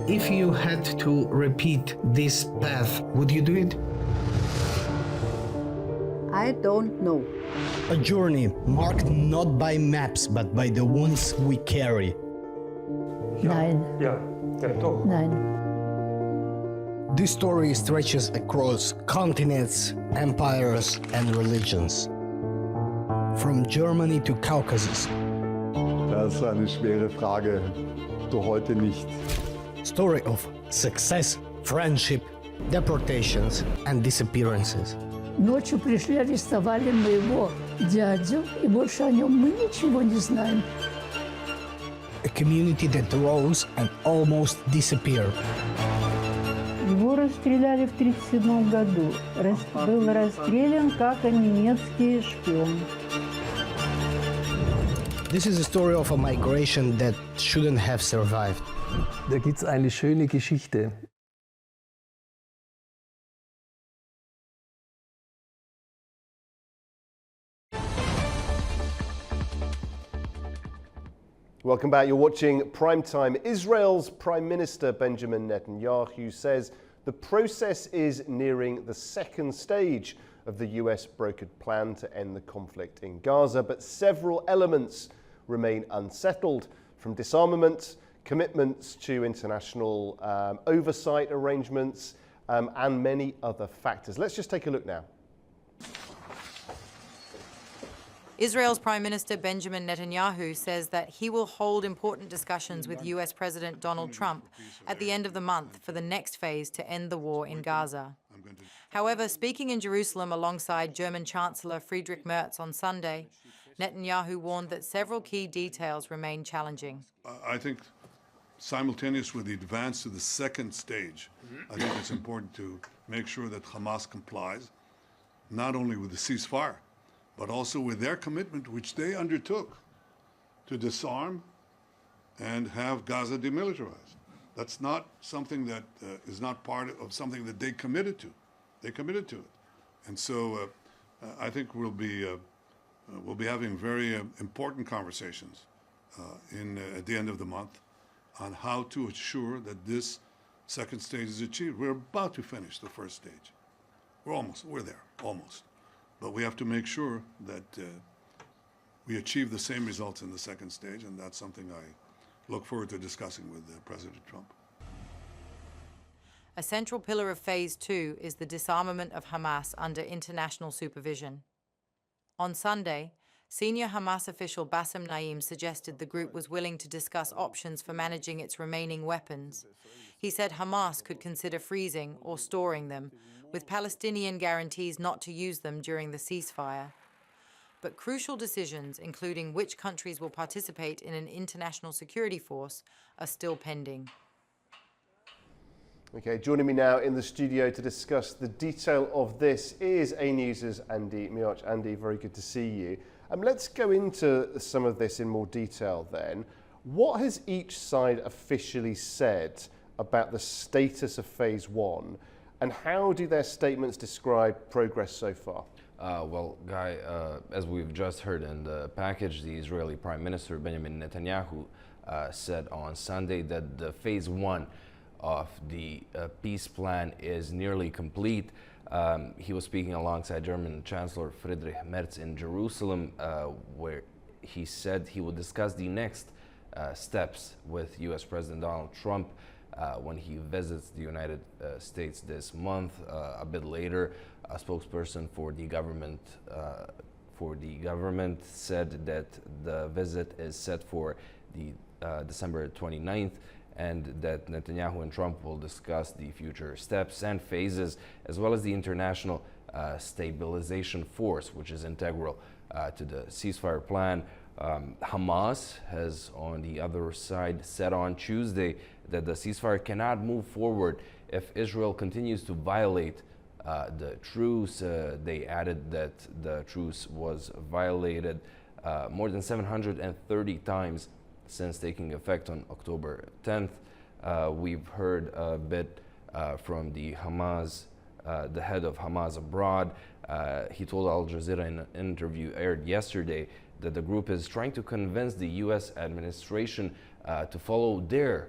If you had to repeat this path, would you do it? I don't know. A journey marked not by maps, but by the wounds we carry. Nein. Nein. This story stretches across continents, empires, and religions. From Germany to Caucasus. Das ist eine schwere Frage. Du heute nicht. Story of success, friendship, deportations, and disappearances. Ночью пришли, арестовали моего дядю, и больше о нем мы ничего не знаем. A community that rose and almost disappeared. Его расстреляли в 1937 году. Был расстрелян как немецкий шпион. This is a story of a migration that shouldn't have survived. Da gibt's eine schöne Geschichte. Welcome back. You're watching PrimeTime. Israel's Prime Minister Benjamin Netanyahu says the process is nearing the second stage of the US brokered plan to end the conflict in Gaza, but several elements remain unsettled, from disarmament, commitments to international oversight arrangements, and many other factors. Let's just take a look now. Israel's Prime Minister Benjamin Netanyahu says that he will hold important discussions with US President Donald Trump at the end of the month for the next phase to end the war in Gaza. However, speaking in Jerusalem alongside German Chancellor Friedrich Merz on Sunday, Netanyahu warned that several key details remain challenging. I think simultaneous with the advance to the second stage, I think it's important to make sure that Hamas complies, not only with the ceasefire, but also with their commitment, which they undertook, to disarm and have Gaza demilitarized. That's not something that is not part of something that they committed to. They committed to it. And so I think we'll be having very important conversations at the end of the month on how to ensure that this second stage is achieved. We're about to finish the first stage. We're there, almost. But we have to make sure that we achieve the same results in the second stage, and that's something I look forward to discussing with President Trump. A central pillar of Phase 2 is the disarmament of Hamas under international supervision. On Sunday, senior Hamas official Bassem Naim suggested the group was willing to discuss options for managing its remaining weapons. He said Hamas could consider freezing or storing them, with Palestinian guarantees not to use them during the ceasefire. But crucial decisions, including which countries will participate in an international security force, are still pending. Okay, joining me now in the studio to discuss the detail of this is A News' Andy Mioch. Andy, very good to see you. Let's go into some of this in more detail then. What has each side officially said about the status of Phase 1, and how do their statements describe progress so far? Well, Guy, as we've just heard in the package, the Israeli Prime Minister Benjamin Netanyahu said on Sunday that the Phase 1 of the peace plan is nearly complete. He was speaking alongside German Chancellor Friedrich Merz in Jerusalem, where he said he would discuss the next steps with US President Donald Trump when he visits the United States this month. A bit later, a spokesperson for the government said that the visit is set for the December 29th, and that Netanyahu and Trump will discuss the future steps and phases, as well as the international stabilization force, which is integral to the ceasefire plan. Hamas has, on the other side, said on Tuesday that the ceasefire cannot move forward if Israel continues to violate the truce. They added that the truce was violated more than 730 times since taking effect on October 10th. We've heard a bit from the Hamas, the head of Hamas abroad. He told Al Jazeera in an interview aired yesterday that the group is trying to convince the US administration to follow their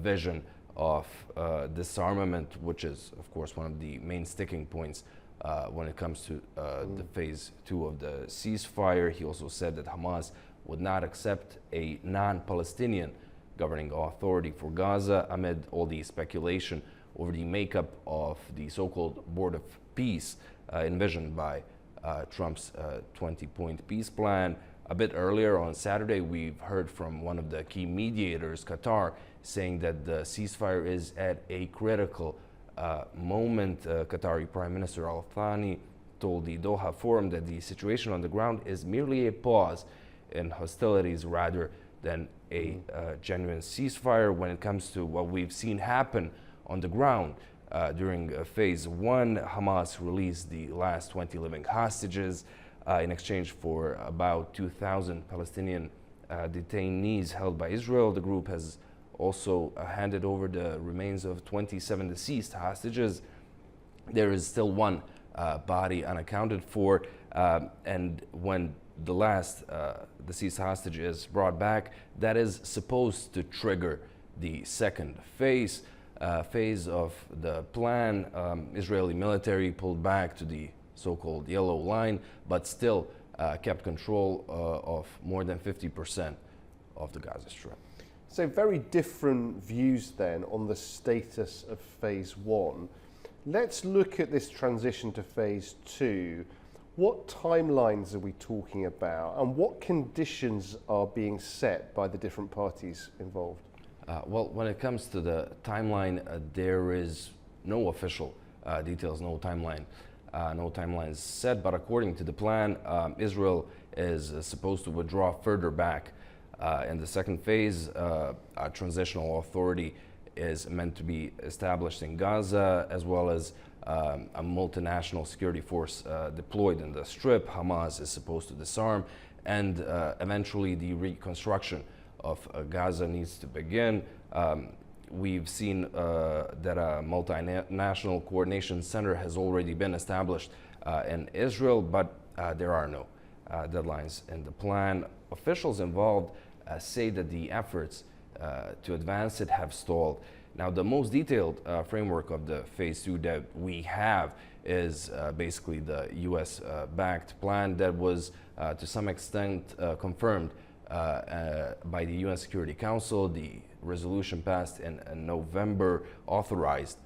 vision of disarmament, which is, of course, one of the main sticking points when it comes to the Phase 2 of the ceasefire. He also said that Hamas would not accept a non-Palestinian governing authority for Gaza amid all the speculation over the makeup of the so-called Board of Peace envisioned by Trump's 20-point peace plan. A bit earlier on Saturday, we've heard from one of the key mediators, Qatar, saying that the ceasefire is at a critical moment. Qatari Prime Minister Al Thani told the Doha Forum that the situation on the ground is merely a pause in hostilities rather than a genuine ceasefire. When it comes to what we've seen happen on the ground during Phase 1, Hamas released the last 20 living hostages in exchange for about 2,000 Palestinian detainees held by Israel. The group has also handed over the remains of 27 deceased hostages. There is still one body unaccounted for, and when the last deceased hostage is brought back, that is supposed to trigger the second phase of the plan. Israeli military pulled back to the so-called yellow line, but still kept control of more than 50% of the Gaza Strip. So very different views then on the status of phase one. Let's look at this transition to phase two. What timelines are we talking about, and what conditions are being set by the different parties involved? Well, when it comes to the timeline, there is no official details, no timelines set, but according to the plan, Israel is supposed to withdraw further back. In the second phase, a transitional authority is meant to be established in Gaza, as well as a multinational security force deployed in the Strip. Hamas is supposed to disarm, and eventually the reconstruction of Gaza needs to begin. We've seen that a multinational coordination center has already been established in Israel, but there are no deadlines in the plan. Officials involved say that the efforts to advance it have stalled. Now, the most detailed framework of the phase two that we have is basically the US-backed plan that was to some extent confirmed by the UN Security Council. The resolution passed in November authorized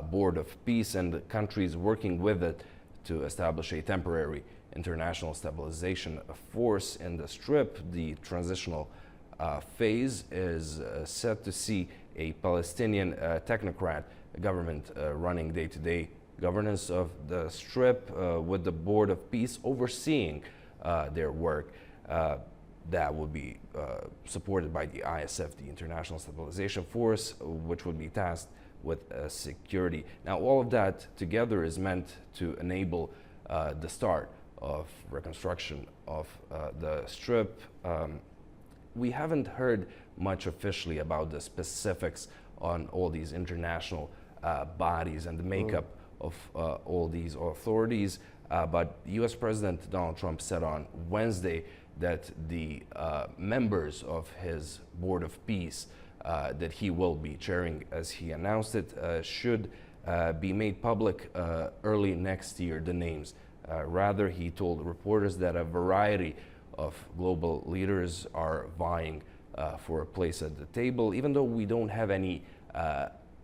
Board of Peace and the countries working with it to establish a temporary international stabilization force in the Strip. The transitional phase is set to see a Palestinian technocrat government running day-to-day governance of the Strip, with the Board of Peace overseeing their work. That would be supported by the ISF, the International Stabilization Force, which would be tasked with security. Now, all of that together is meant to enable the start of reconstruction of the Strip. We haven't heard much officially about the specifics on all these international bodies and the makeup of all these authorities, but US President Donald Trump said on Wednesday that the members of his Board of Peace that he will be chairing, as he announced it, should be made public early next year, the names. Rather, he told reporters that a variety of global leaders are vying for a place at the table, even though we don't have any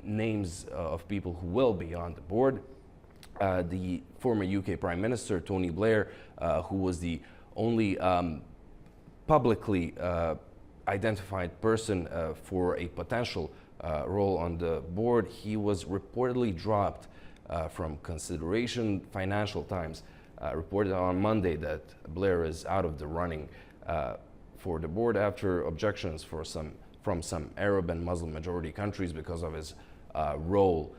names of people who will be on the board. The former UK Prime Minister, Tony Blair, who was the only publicly identified person for a potential role on the board, he was reportedly dropped from consideration. Financial Times reported on Monday that Blair is out of the running for the board after objections from some Arab and Muslim majority countries because of his role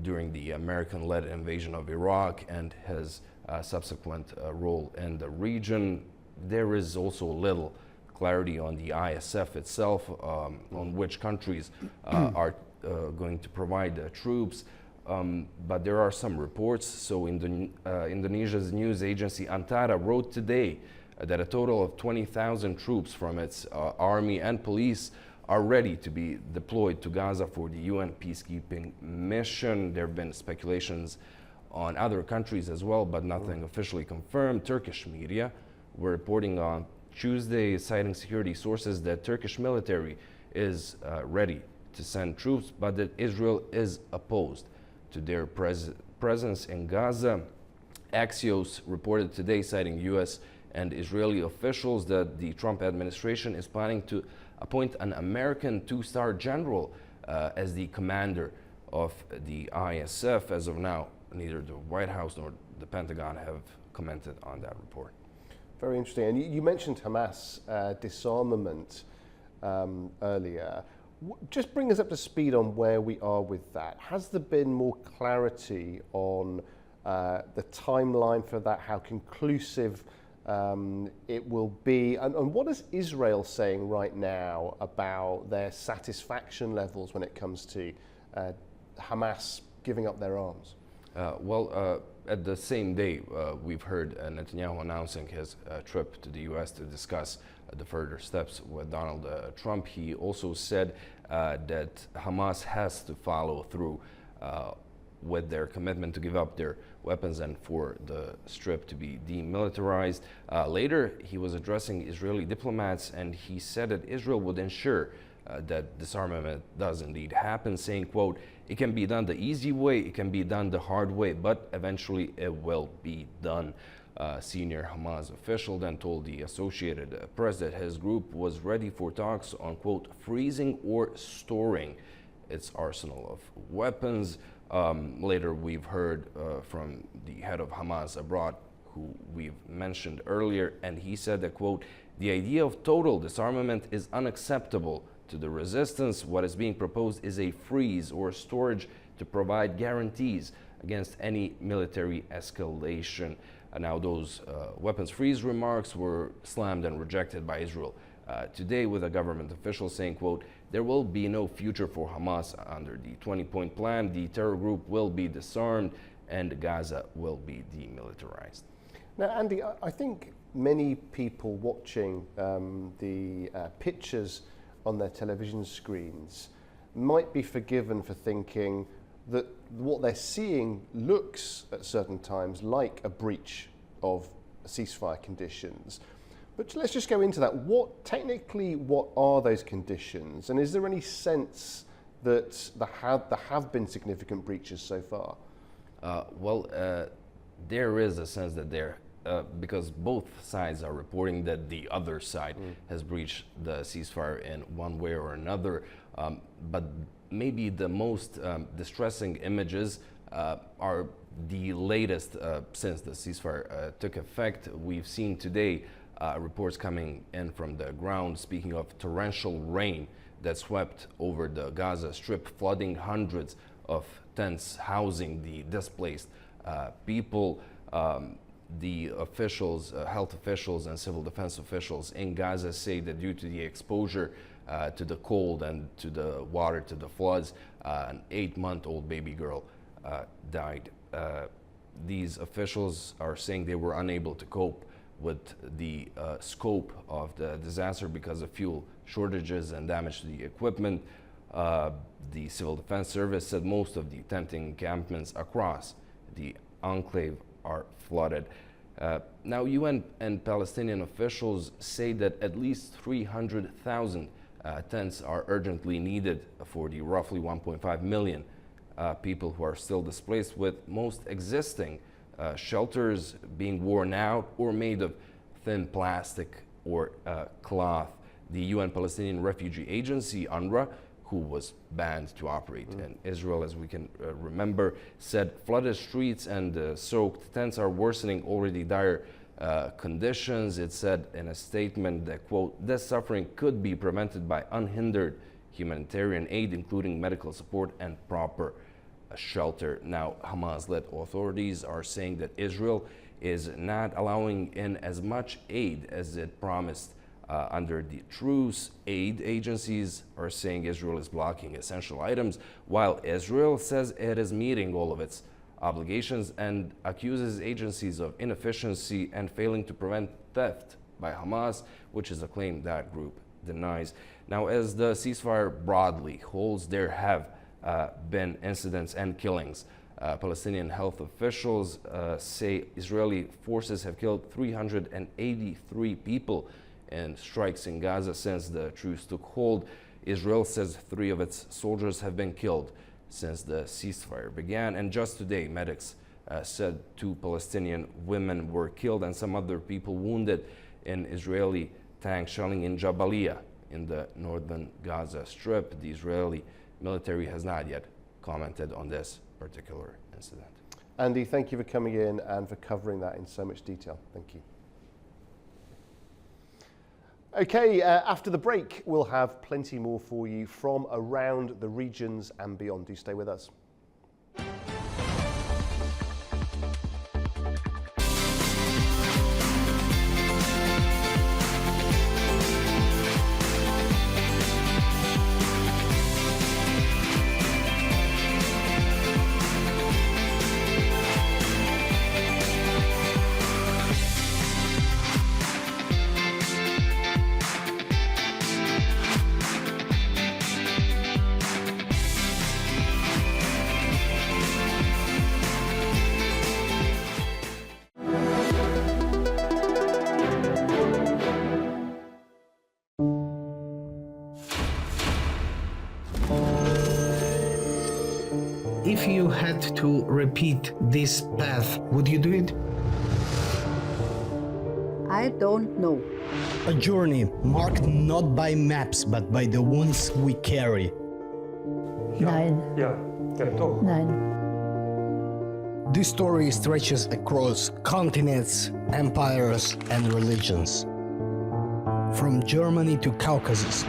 during the American-led invasion of Iraq and his subsequent role in the region. There is also little clarity on the ISF itself, on which countries are going to provide troops. But there are some reports. So Indonesia's news agency Antara wrote today that a total of 20,000 troops from its army and police are ready to be deployed to Gaza for the UN peacekeeping mission. There have been speculations on other countries as well, but nothing officially confirmed. Turkish media were reporting on Tuesday, citing security sources, that Turkish military is ready to send troops, but that Israel is opposed to their presence in Gaza. Axios reported today, citing US and Israeli officials, that the Trump administration is planning to appoint an American two-star general as the commander of the ISF. As of now, neither the White House nor the Pentagon have commented on that report. Very interesting. And you mentioned Hamas disarmament earlier. Just bring us up to speed on where we are with that. Has there been more clarity on the timeline for that, how conclusive it will be? And what is Israel saying right now about their satisfaction levels when it comes to Hamas giving up their arms? At the same day, we've heard Netanyahu announcing his trip to the US to discuss the further steps with Donald Trump. He also said that Hamas has to follow through with their commitment to give up their weapons and for the Strip to be demilitarized. Later, he was addressing Israeli diplomats, and he said that Israel would ensure that disarmament does indeed happen, saying, quote, "It can be done the easy way, it can be done the hard way, but eventually it will be done." Senior Hamas official then told the Associated Press that his group was ready for talks on, quote, freezing or storing its arsenal of weapons. Later, we've heard from the head of Hamas abroad, who we've mentioned earlier, and he said that, quote, "The idea of total disarmament is unacceptable to the resistance. What is being proposed is a freeze or storage to provide guarantees against any military escalation." Now, those weapons freeze remarks were slammed and rejected by Israel today, with a government official saying, quote, "There will be no future for Hamas under the 20-point plan. The terror group will be disarmed and Gaza will be demilitarized." Now, Andy, I think many people watching the pictures on their television screens might be forgiven for thinking that what they're seeing looks at certain times like a breach of ceasefire conditions. But let's just go into that. What are those conditions? And is there any sense that there have been significant breaches so far? There is a sense that because both sides are reporting that the other side has breached the ceasefire in one way or another. But maybe the most distressing images are the latest since the ceasefire took effect. We've seen today reports coming in from the ground speaking of torrential rain that swept over the Gaza Strip, flooding hundreds of tents housing the displaced people. The officials, health officials and civil defense officials in Gaza say that due to the exposure to the cold and to the water, to the floods, an 8-month-old baby girl died. These officials are saying they were unable to cope with the scope of the disaster because of fuel shortages and damage to the equipment. The Civil Defense Service said most of the tenting encampments across the enclave are flooded. Now, UN and Palestinian officials say that at least 300,000 tents are urgently needed for the roughly 1.5 million people who are still displaced, with most existing shelters being worn out or made of thin plastic or cloth. The UN Palestinian Refugee Agency, UNRWA, who was banned to operate in Israel, as we can remember, said flooded streets and soaked tents are worsening already dire conditions. It said in a statement that, quote, "This suffering could be prevented by unhindered humanitarian aid, including medical support and proper shelter." Now, Hamas-led authorities are saying that Israel is not allowing in as much aid as it promised under the truce. Aid agencies are saying Israel is blocking essential items, while Israel says it is meeting all of its obligations and accuses agencies of inefficiency and failing to prevent theft by Hamas, which is a claim that group denies. Now, as the ceasefire broadly holds, there have been incidents and killings. Palestinian health officials say Israeli forces have killed 383 people in strikes in Gaza since the truce took hold. Israel says 3 of its soldiers have been killed since the ceasefire began. And just today, medics said 2 Palestinian women were killed and some other people wounded in Israeli tank shelling in Jabalia in the northern Gaza Strip. The Israeli military has not yet commented on this particular incident. Andy, thank you for coming in and for covering that in so much detail. Thank you. Okay, after the break, we'll have plenty more for you from around the regions and beyond. Do stay with us. If you had to repeat this path, would you do it? I don't know. A journey marked not by maps, but by the ones we carry. Nein. Nein. This story stretches across continents, empires, and religions. From Germany to Caucasus.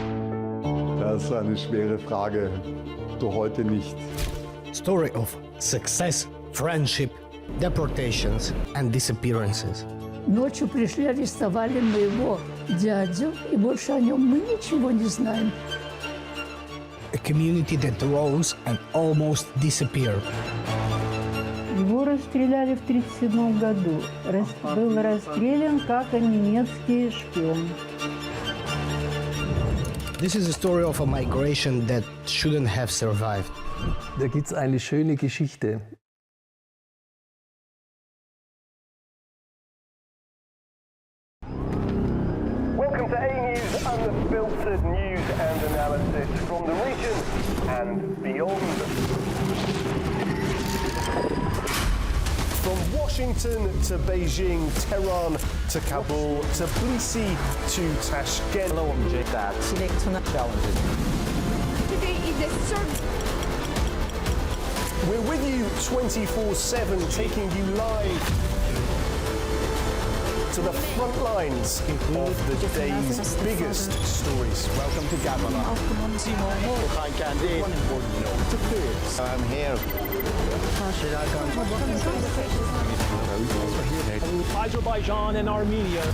Das ist eine schwere Frage. Du heute nicht. Story of success, friendship, deportations, and disappearances. Ночью пришли, арестовали моего дядю, и больше о нем мы ничего не знаем. A community that rose and almost disappeared. Его расстреляли в 1937 году. Был расстрелян как немецкий шпион. This is a story of a migration that shouldn't have survived. Da gibt's eine schöne Geschichte. Welcome to A News, unfiltered news and analysis from the region and beyond. From Washington to Beijing, Tehran to Kabul, to Tbilisi to Tashkent. Hello, I'm Jake. Challenges. Today is the third. We're with you 24/7, taking you live to the front lines of the day's biggest stories. Welcome to Gabala. I'm here. Azerbaijan and Armenia.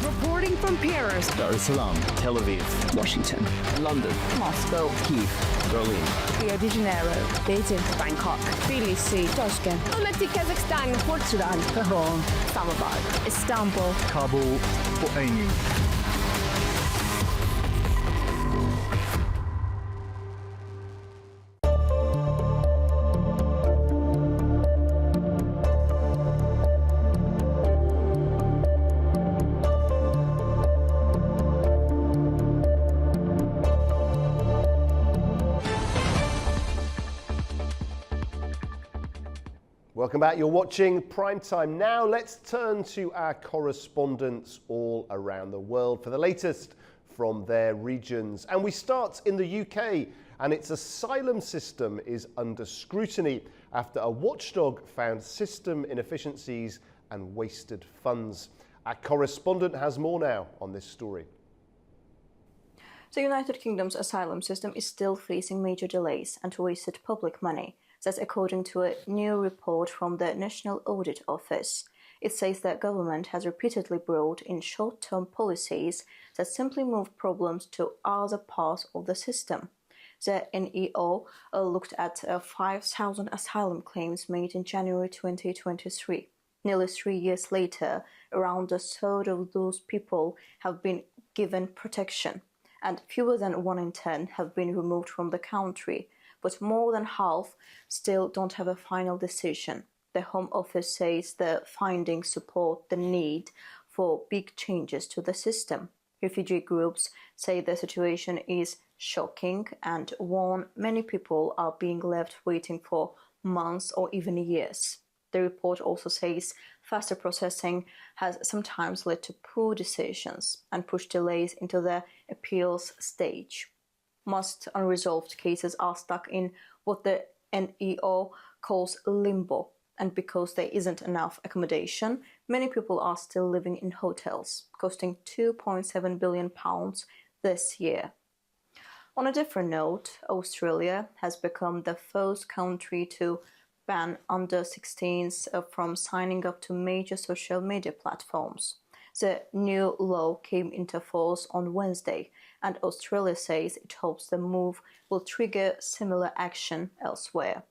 Reporting from Paris, Dar es Salaam, Tel Aviv, Washington, London, Moscow, Kyiv, Berlin, Rio de Janeiro, Beijing, Bangkok, Tbilisi, Tashkent, Almaty, Kazakhstan, Port Sudan, Tehran, Islamabad, Istanbul, Kabul for A News. Welcome back. You're watching Primetime Now. Let's turn to our correspondents all around the world for the latest from their regions. And we start in the UK, and its asylum system is under scrutiny after a watchdog found system inefficiencies and wasted funds. Our correspondent has more now on this story. The United Kingdom's asylum system is still facing major delays and wasted public money. That's according to a new report from the National Audit Office. It says that government has repeatedly brought in short-term policies that simply move problems to other parts of the system. The NEO looked at 5,000 asylum claims made in January 2023. Nearly 3 years later, around a third of those people have been given protection, and fewer than 1 in 10 have been removed from the country. But more than half still don't have a final decision. The Home Office says the findings support the need for big changes to the system. Refugee groups say the situation is shocking and warn many people are being left waiting for months or even years. The report also says faster processing has sometimes led to poor decisions and pushed delays into the appeals stage. Most unresolved cases are stuck in what the NEO calls limbo, and because there isn't enough accommodation, many people are still living in hotels, costing £2.7 billion this year. On a different note, Australia has become the first country to ban under-16s from signing up to major social media platforms. The new law came into force on Wednesday, and Australia says it hopes the move will trigger similar action elsewhere.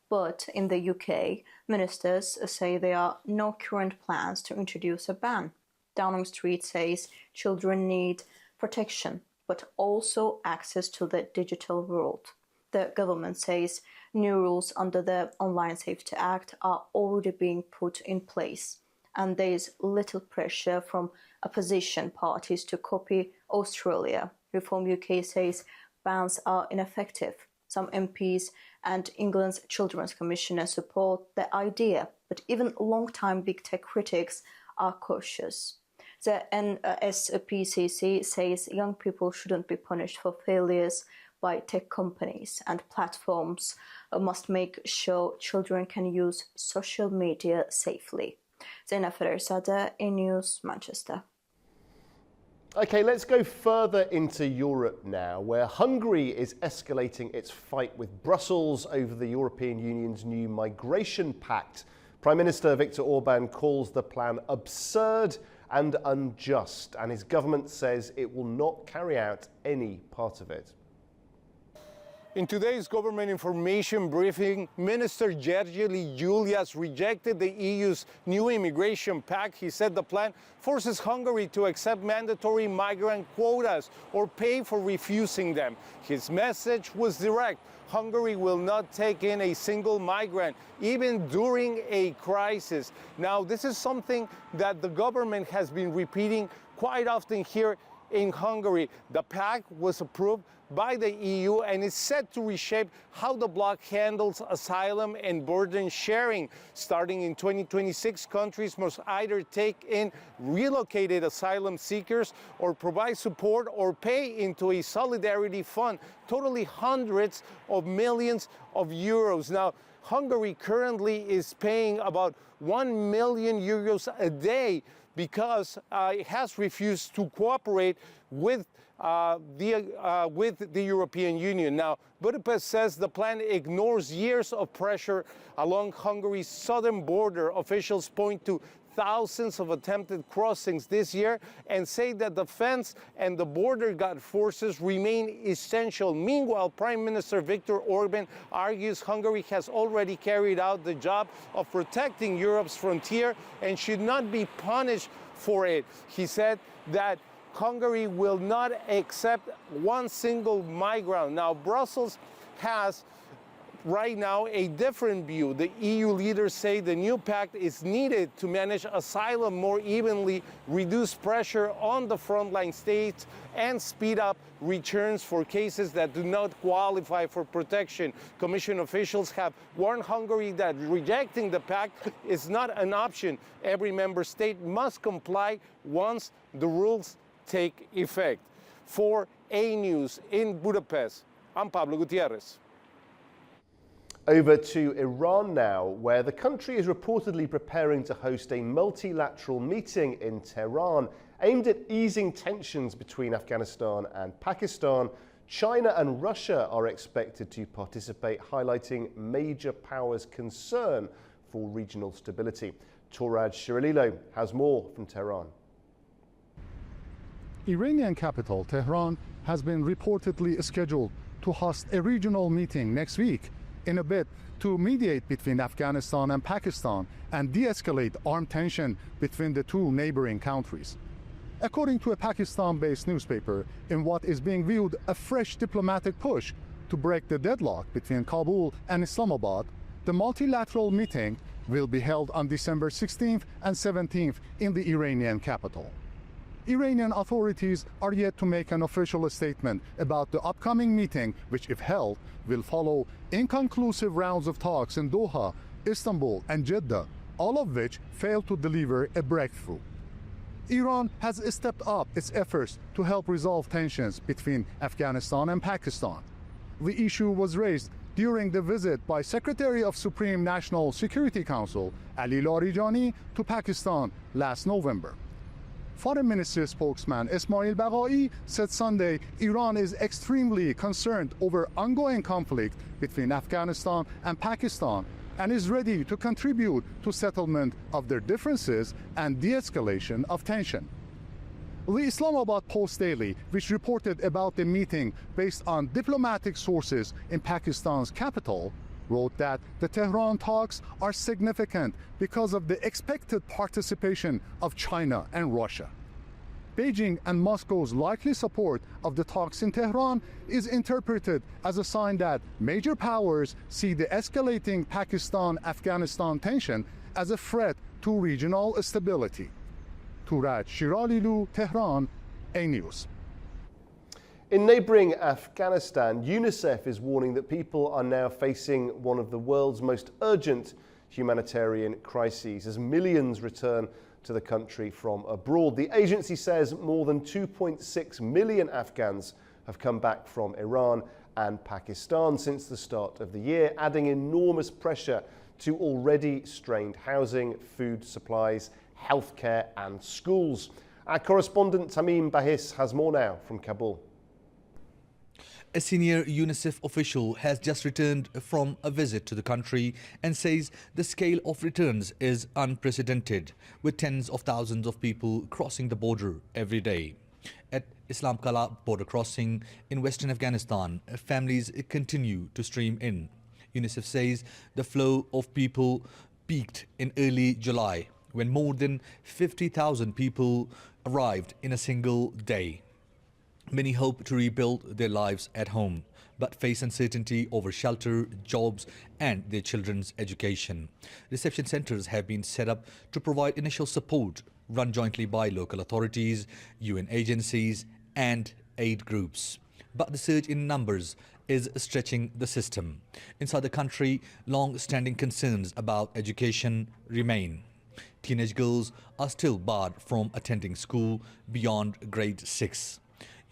But in the UK, ministers say there are no current plans to introduce a ban. Downing Street says children need protection, but also access to the digital world. The government says new rules under the Online Safety Act are already being put in place, and there is little pressure from opposition parties to copy Australia. Reform UK says bans are ineffective. Some MPs and England's Children's Commissioner support the idea, but even long-time big tech critics are cautious. The NSPCC says young people shouldn't be punished for failures by tech companies, and platforms must make sure children can use social media safely. Zeynep Fererzadeh, E-News, Manchester. Okay, let's go further into Europe now, where Hungary is escalating its fight with Brussels over the European Union's new migration pact. Prime Minister Viktor Orban calls the plan absurd and unjust, and his government says it will not carry out any part of it. In today's government information briefing, Minister Gergely Julias rejected the EU's new immigration pact. He said the plan forces Hungary to accept mandatory migrant quotas or pay for refusing them. His message was direct. Hungary will not take in a single migrant, even during a crisis. Now, this is something that the government has been repeating quite often here in Hungary. The pact was approved by the EU and is set to reshape how the bloc handles asylum and burden sharing. Starting in 2026, countries must either take in relocated asylum seekers or provide support or pay into a solidarity fund, totally hundreds of millions of euros. Now, Hungary currently is paying about 1 million euros a day because it has refused to cooperate with the European Union. Now, Budapest says the plan ignores years of pressure along Hungary's southern border. Officials point to thousands of attempted crossings this year and say that the fence and the border guard forces remain essential. Meanwhile, Prime Minister Viktor Orban argues Hungary has already carried out the job of protecting Europe's frontier and should not be punished for it. He said that Hungary will not accept one single migrant. Now, Brussels has right now a different view. The EU leaders say the new pact is needed to manage asylum more evenly, reduce pressure on the frontline states, and speed up returns for cases that do not qualify for protection. Commission officials have warned Hungary that rejecting the pact is not an option. Every member state must comply once the rules take effect. For A-News in Budapest, I'm Pablo Gutierrez. Over to Iran now, where the country is reportedly preparing to host a multilateral meeting in Tehran aimed at easing tensions between Afghanistan and Pakistan. China and Russia are expected to participate, highlighting major powers' concern for regional stability. Toraj Shirililo has more from Tehran. Iranian capital Tehran has been reportedly scheduled to host a regional meeting next week in a bid to mediate between Afghanistan and Pakistan and de-escalate armed tension between the two neighboring countries. According to a Pakistan-based newspaper, in what is being viewed a fresh diplomatic push to break the deadlock between Kabul and Islamabad, the multilateral meeting will be held on December 16th and 17th in the Iranian capital. Iranian authorities are yet to make an official statement about the upcoming meeting, which, if held, will follow inconclusive rounds of talks in Doha, Istanbul, and Jeddah, all of which failed to deliver a breakthrough. Iran has stepped up its efforts to help resolve tensions between Afghanistan and Pakistan. The issue was raised during the visit by Secretary of Supreme National Security Council Ali Larijani to Pakistan last November. Foreign Ministry spokesman Ismail Baghai said Sunday Iran is extremely concerned over ongoing conflict between Afghanistan and Pakistan and is ready to contribute to settlement of their differences and de-escalation of tension. The Islamabad Post Daily, which reported about the meeting based on diplomatic sources in Pakistan's capital, wrote that the Tehran talks are significant because of the expected participation of China and Russia. Beijing and Moscow's likely support of the talks in Tehran is interpreted as a sign that major powers see the escalating Pakistan-Afghanistan tension as a threat to regional stability. Turaj Shiralilu, Tehran, A News. In neighbouring Afghanistan, UNICEF is warning that people are now facing one of the world's most urgent humanitarian crises as millions return to the country from abroad. The agency says more than 2.6 million Afghans have come back from Iran and Pakistan since the start of the year, adding enormous pressure to already strained housing, food supplies, healthcare and schools. Our correspondent Tamim Bahis has more now from Kabul. A senior UNICEF official has just returned from a visit to the country and says the scale of returns is unprecedented, with tens of thousands of people crossing the border every day. At Islam Kala border crossing in western Afghanistan, families continue to stream in. UNICEF says the flow of people peaked in early July, when more than 50,000 people arrived in a single day. Many hope to rebuild their lives at home, but face uncertainty over shelter, jobs, and their children's education. Reception centers have been set up to provide initial support, run jointly by local authorities, UN agencies, and aid groups. But the surge in numbers is stretching the system. Inside the country, long-standing concerns about education remain. Teenage girls are still barred from attending school beyond grade 6.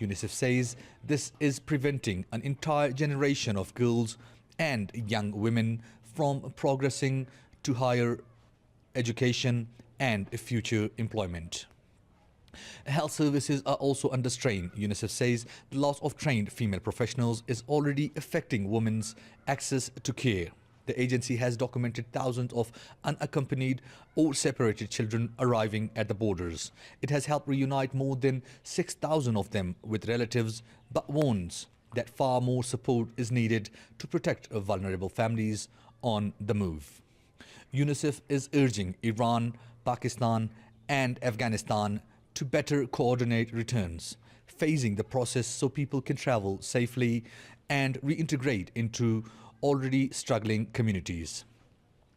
UNICEF says this is preventing an entire generation of girls and young women from progressing to higher education and future employment. Health services are also under strain. UNICEF says the loss of trained female professionals is already affecting women's access to care. The agency has documented thousands of unaccompanied or separated children arriving at the borders. It has helped reunite more than 6,000 of them with relatives, but warns that far more support is needed to protect vulnerable families on the move. UNICEF is urging Iran, Pakistan, and Afghanistan to better coordinate returns, phasing the process so people can travel safely and reintegrate into already struggling communities.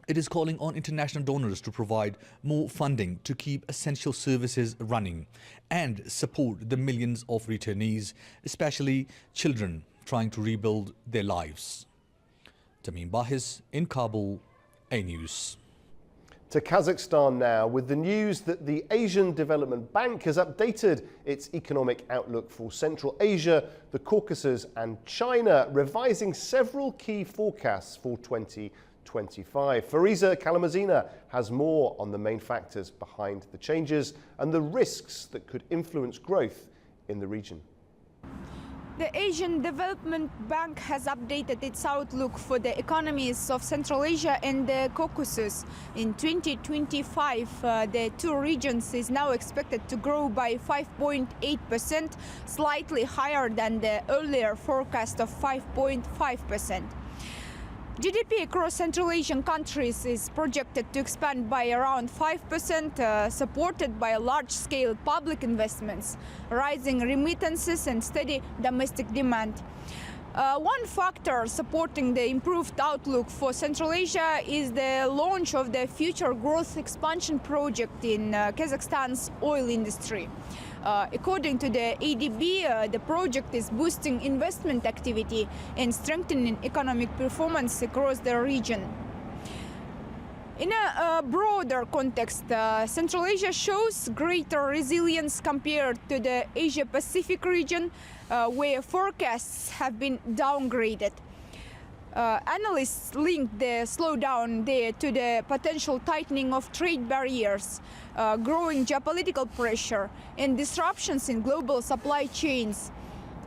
It is calling on international donors to provide more funding to keep essential services running and support the millions of returnees, especially children trying to rebuild their lives. Tamim Bahis in Kabul, A News. To Kazakhstan now, with the news that the Asian Development Bank has updated its economic outlook for Central Asia, the Caucasus and China, revising several key forecasts for 2025. Fariza Kalamazina has more on the main factors behind the changes and the risks that could influence growth in the region. The Asian Development Bank has updated its outlook for the economies of Central Asia and the Caucasus. In 2025, the two regions is now expected to grow by 5.8%, slightly higher than the earlier forecast of 5.5%. GDP across Central Asian countries is projected to expand by around 5%, supported by large-scale public investments, rising remittances and steady domestic demand. One factor supporting the improved outlook for Central Asia is the launch of the Future Growth Expansion Project in Kazakhstan's oil industry. According to the ADB, the project is boosting investment activity and strengthening economic performance across the region. In a broader context, Central Asia shows greater resilience compared to the Asia-Pacific region, where forecasts have been downgraded. Analysts link the slowdown there to the potential tightening of trade barriers, growing geopolitical pressure, and disruptions in global supply chains.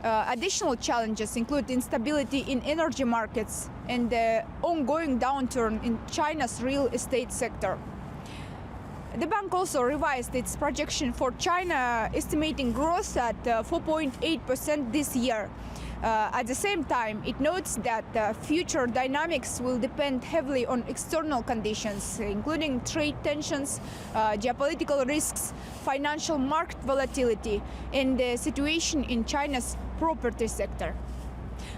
Additional challenges include instability in energy markets and the ongoing downturn in China's real estate sector. The bank also revised its projection for China, estimating growth at 4.8% this year. At the same time, it notes that future dynamics will depend heavily on external conditions, including trade tensions, geopolitical risks, financial market volatility, and the situation in China's property sector.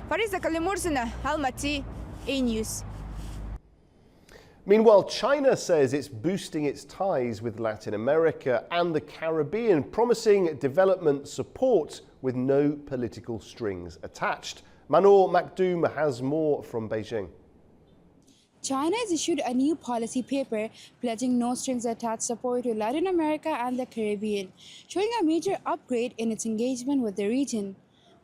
Fariza Kalimurzina, Almaty, A News. Meanwhile, China says it's boosting its ties with Latin America and the Caribbean, promising development support with no political strings attached. Manor Makdoum has more from Beijing. China has issued a new policy paper pledging no strings attached support to Latin America and the Caribbean, showing a major upgrade in its engagement with the region.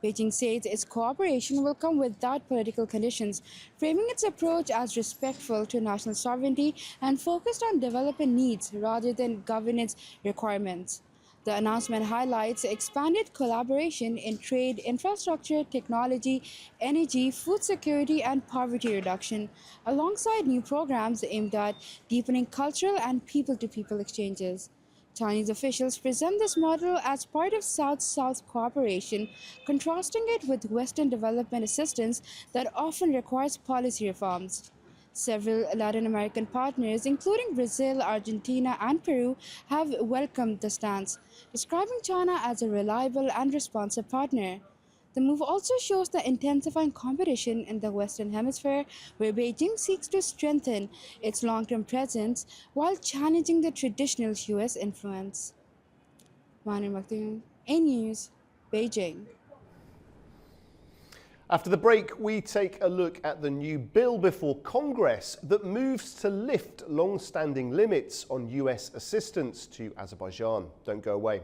Beijing says its cooperation will come without political conditions, framing its approach as respectful to national sovereignty and focused on development needs rather than governance requirements. The announcement highlights expanded collaboration in trade, infrastructure, technology, energy, food security, and poverty reduction, alongside new programs aimed at deepening cultural and people-to-people exchanges. Chinese officials present this model as part of South-South cooperation, contrasting it with Western development assistance that often requires policy reforms. Several Latin American partners, including Brazil, Argentina, and Peru, have welcomed the stance, describing China as a reliable and responsive partner. The move also shows the intensifying competition in the Western Hemisphere, where Beijing seeks to strengthen its long-term presence while challenging the traditional U.S. influence. Manu Maktoum, A News, Beijing. After the break, we take a look at the new bill before Congress that moves to lift long-standing limits on US assistance to Azerbaijan. Don't go away.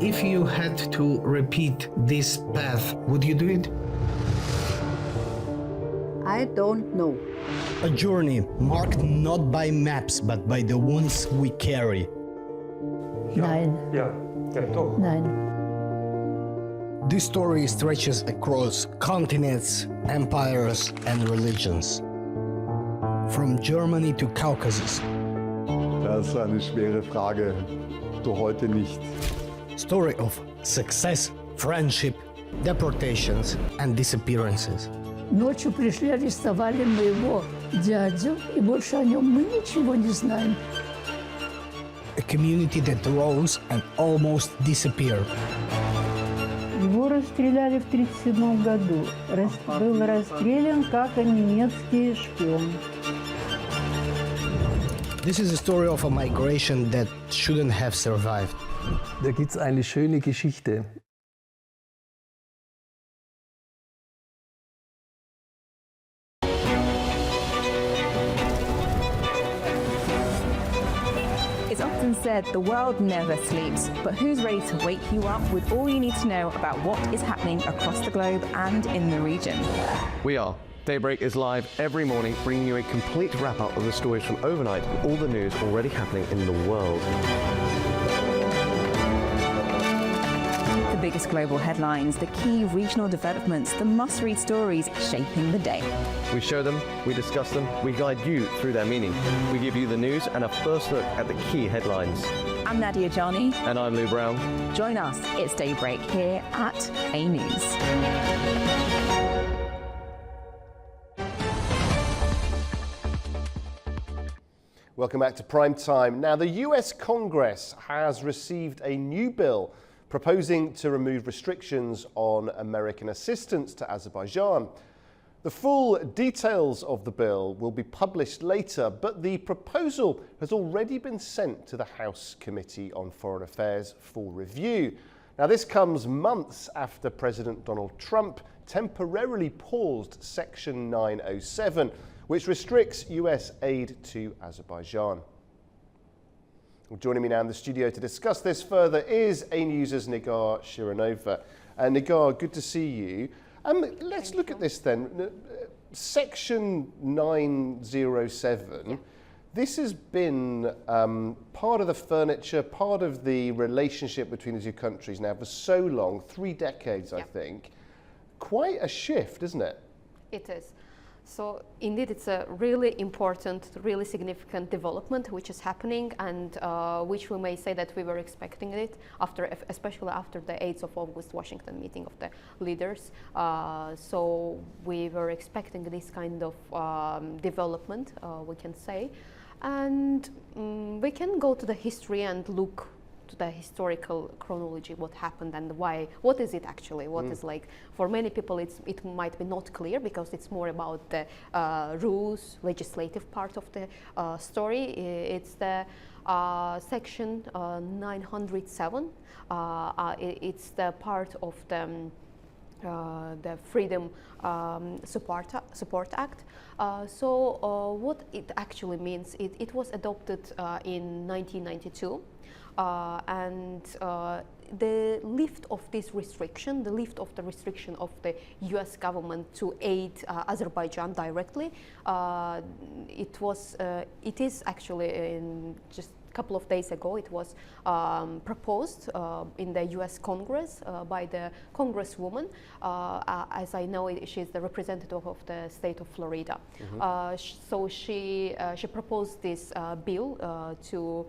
If you had to repeat this path, would you do it? I don't know. A journey marked not by maps, but by the ones we carry. Nein. Nein. This story stretches across continents, empires, and religions. From Germany to Caucasus. Das ist eine schwere Frage. Du heute nicht. Story of success, friendship, deportations, and disappearances. Ночью пришли, арестовали моего дядю, и больше о нем мы ничего не знаем. A community that rose and almost disappeared. Его расстреляли в 1937 году. Был расстрелян как немецкий шпион. This is a story of a migration that shouldn't have survived. Da gibt's eine schöne Geschichte. It's often said the world never sleeps, but who's ready to wake you up with all you need to know about what is happening across the globe and in the region? We are. Daybreak is live every morning, bringing you a complete wrap-up of the stories from overnight and all the news already happening in the world. The biggest global headlines, the key regional developments, the must-read stories shaping the day. We show them, we discuss them, we guide you through their meaning. We give you the news and a first look at the key headlines. I'm Nadia Jani. And I'm Lou Brown. Join us, it's Daybreak here at A News. Welcome back to Prime Time. Now, the US Congress has received a new bill proposing to remove restrictions on American assistance to Azerbaijan. The full details of the bill will be published later, but the proposal has already been sent to the House Committee on Foreign Affairs for review. Now, this comes months after President Donald Trump temporarily paused Section 907, which restricts US aid to Azerbaijan. Joining me now in the studio to discuss this further is A News' Nigar Shironova. Nigar, good to see you. Let's look at this then. Section 907, this has been part of the furniture, part of the relationship between the two countries now for so long, 3 decades, I think. Quite a shift, isn't it? It is. So indeed, it's a really important, really significant development which is happening, and which we may say that we were expecting it after, especially after the 8th of August Washington meeting of the leaders. So we were expecting this kind of development, we can say, and we can go to the history and look to the historical chronology, what happened and why, what is it actually, what is like, for many people it might be not clear because it's more about the rules, legislative part of the story. It's the section 907, it's the part of the Freedom Support Act. So what it actually means, it was adopted in 1992. And the lift of this restriction, the lift of the restriction of the US government to aid Azerbaijan directly, it is actually in just a couple of days ago, it was proposed in the US Congress by the Congresswoman. As I know, she's the representative of the state of Florida. So she proposed this bill to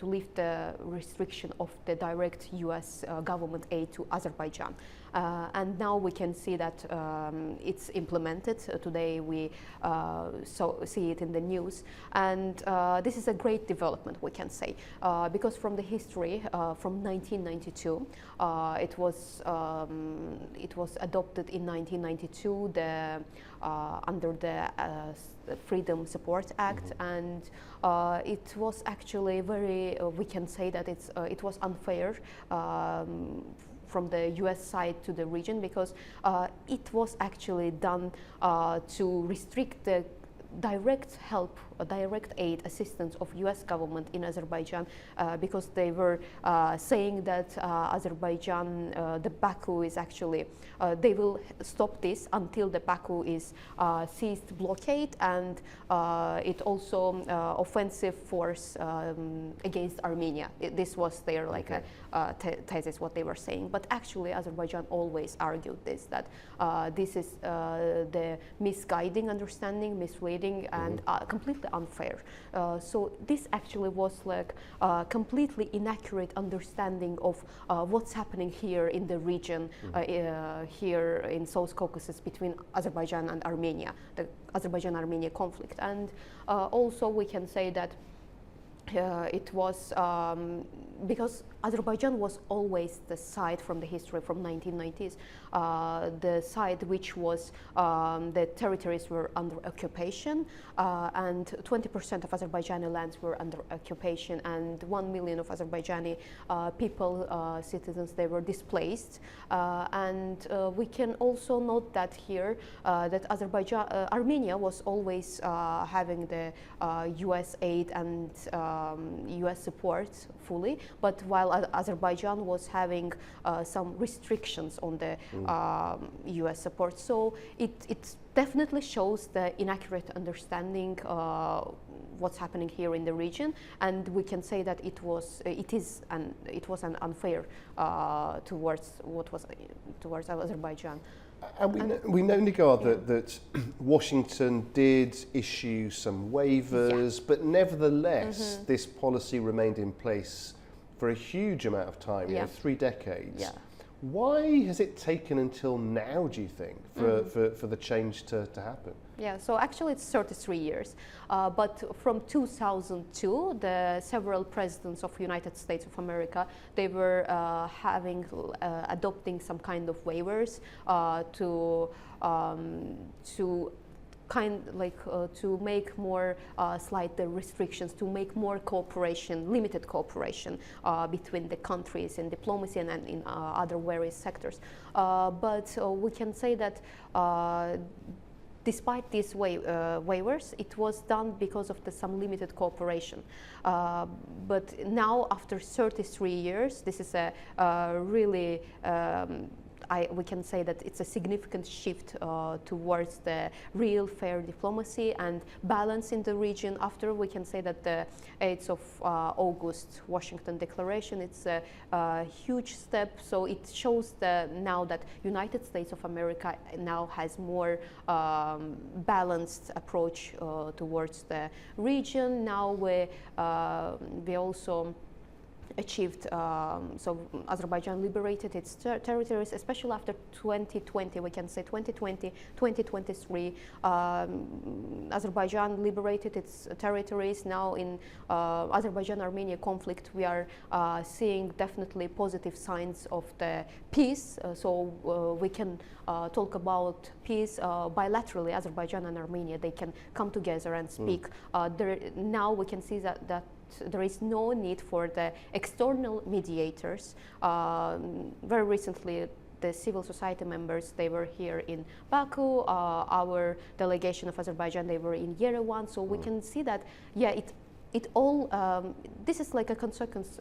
lift the restriction of the direct US government aid to Azerbaijan. And now we can see that it's implemented. Today we see it in the news, and this is a great development, we can say, because from the history from 1992, it was adopted in 1992 under the Freedom Support Act, and it was actually very, we can say that it was unfair from the US side to the region, because it was actually done to restrict the direct help, direct aid assistance of US government in Azerbaijan, because they were saying that Azerbaijan, the Baku is actually, they will stop this until the Baku is ceased blockade, and it also offensive force against Armenia. This was their like a thesis, what they were saying. But actually Azerbaijan always argued this, that this is the misguiding understanding, misleading, and completely unfair. So this actually was like completely inaccurate understanding of what's happening here in the region, here in South Caucasus between Azerbaijan and Armenia, the Azerbaijan-Armenia conflict. And also we can say that it was because Azerbaijan was always the side from the history from 1990s, the side which was the territories were under occupation, and 20% of Azerbaijani lands were under occupation, and 1 million of Azerbaijani people, citizens, they were displaced. And we can also note that here that Armenia was always having the US aid and US support fully, but while Azerbaijan was having some restrictions on the US support. So it definitely shows the inaccurate understanding what's happening here in the region, and we can say that it was an unfair towards Azerbaijan. And we know, Nigar, that Washington did issue some waivers, but nevertheless, this policy remained in place for a huge amount of time, 3 decades. Why has it taken until now, do you think, for the change to happen? Yeah, so actually it's 33 years. But from 2002, the several presidents of United States of America, they were adopting some kind of waivers to make more slight restrictions, to make more cooperation, limited cooperation between the countries in diplomacy and in other various sectors. But we can say that despite these waivers, it was done because of some limited cooperation. But now, after 33 years, this is a really we can say that it's a significant shift towards the real fair diplomacy and balance in the region. After we can say that the 8th of August Washington Declaration, it's a huge step. So it shows now that United States of America now has more balanced approach towards the region. Now we also achieved, so Azerbaijan liberated its territories, especially after 2020, we can say 2020, 2023. Azerbaijan liberated its territories. Now in Azerbaijan-Armenia conflict, we are seeing definitely positive signs of the peace. So we can talk about peace bilaterally. Azerbaijan and Armenia, they can come together and speak. Now we can see that there is no need for the external mediators. Very recently, the civil society members, they were here in Baku. Our delegation of Azerbaijan, they were in Yerevan. So we can see that, yeah, it all, this is like a consequence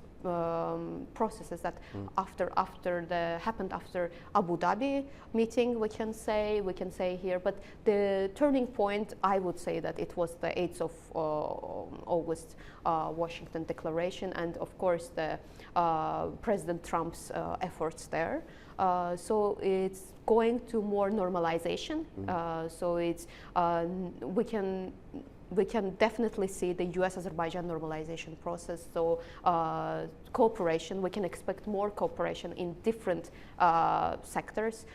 processes that happened after Abu Dhabi meeting, we can say here. But the turning point, I would say that it was the 8th of August Washington Declaration, and of course the President Trump's efforts there. So it's going to more normalization. So it's we can definitely see the U.S.-Azerbaijan normalization process. So cooperation, we can expect more cooperation in different sectors.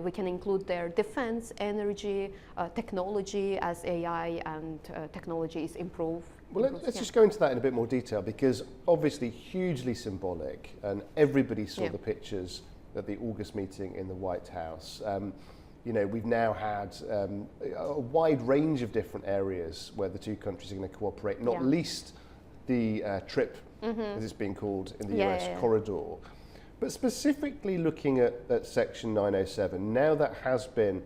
We can include their defense, energy, technology as AI and technology is improved. Well, let's just go into that in a bit more detail, because obviously hugely symbolic, and everybody saw the pictures at the August meeting in the White House. You know, we've now had a wide range of different areas where the two countries are going to cooperate, not least the TRIP, as it's being called in the US corridor. But specifically looking at Section 907, now that has been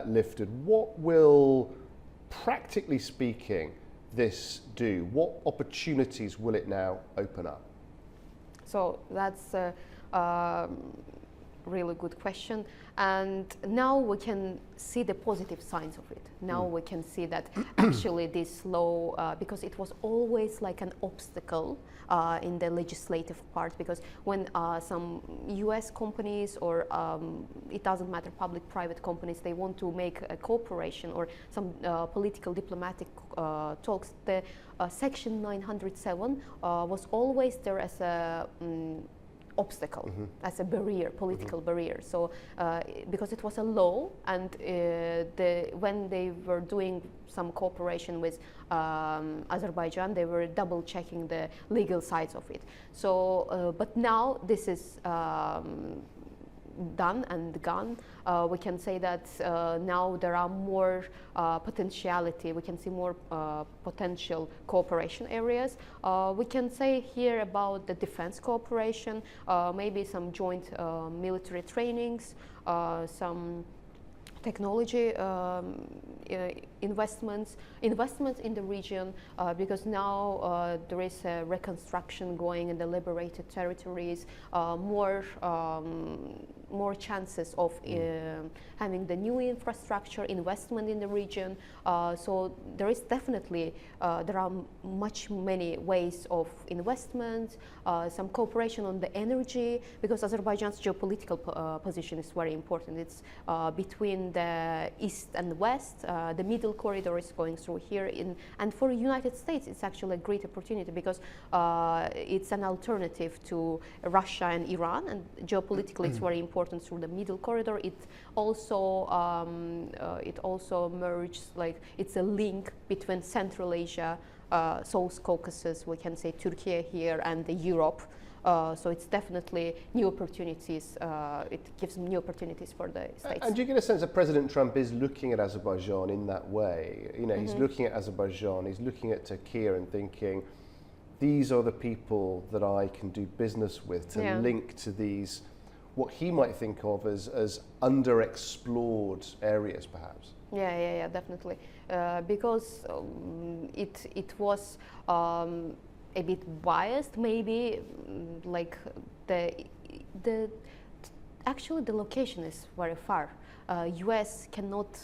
lifted, what will, practically speaking, this do? What opportunities will it now open up? So that's a really good question. And now we can see the positive signs of it. Now we can see that actually this law, because it was always like an obstacle in the legislative part, because when some US companies or it doesn't matter, public-private companies, they want to make a cooperation or some political diplomatic talks, the Section 907 was always there as a obstacle, as a barrier, political barrier. So because it was a law, and when they were doing some cooperation with Azerbaijan, they were double checking the legal sides of it. So but now this is done and gone. We can say that now there are more potentiality. We can see more potential cooperation areas. We can say here about the defense cooperation, maybe some joint military trainings, some technology investments in the region, because now there is a reconstruction going in the liberated territories, more chances of having the new infrastructure, investment in the region. So there is definitely, there are many ways of investment, some cooperation on the energy, because Azerbaijan's geopolitical position is very important. It's between the east and west. The middle corridor is going through here, and for the United States, it's actually a great opportunity, because it's an alternative to Russia and Iran, and geopolitically it's very important through the middle corridor. It also merges, like it's a link between Central Asia, South Caucasus, we can say Turkey here, and Europe. So it's definitely new opportunities. It gives new opportunities for the states. And do you get a sense that President Trump is looking at Azerbaijan in that way? You know, he's looking at Azerbaijan, he's looking at Turkey and thinking, these are the people that I can do business with, to link to these, what he might think of as underexplored areas, perhaps. Yeah, definitely. Because it was a bit biased, maybe, like the Actually, the location is very far. U.S. cannot,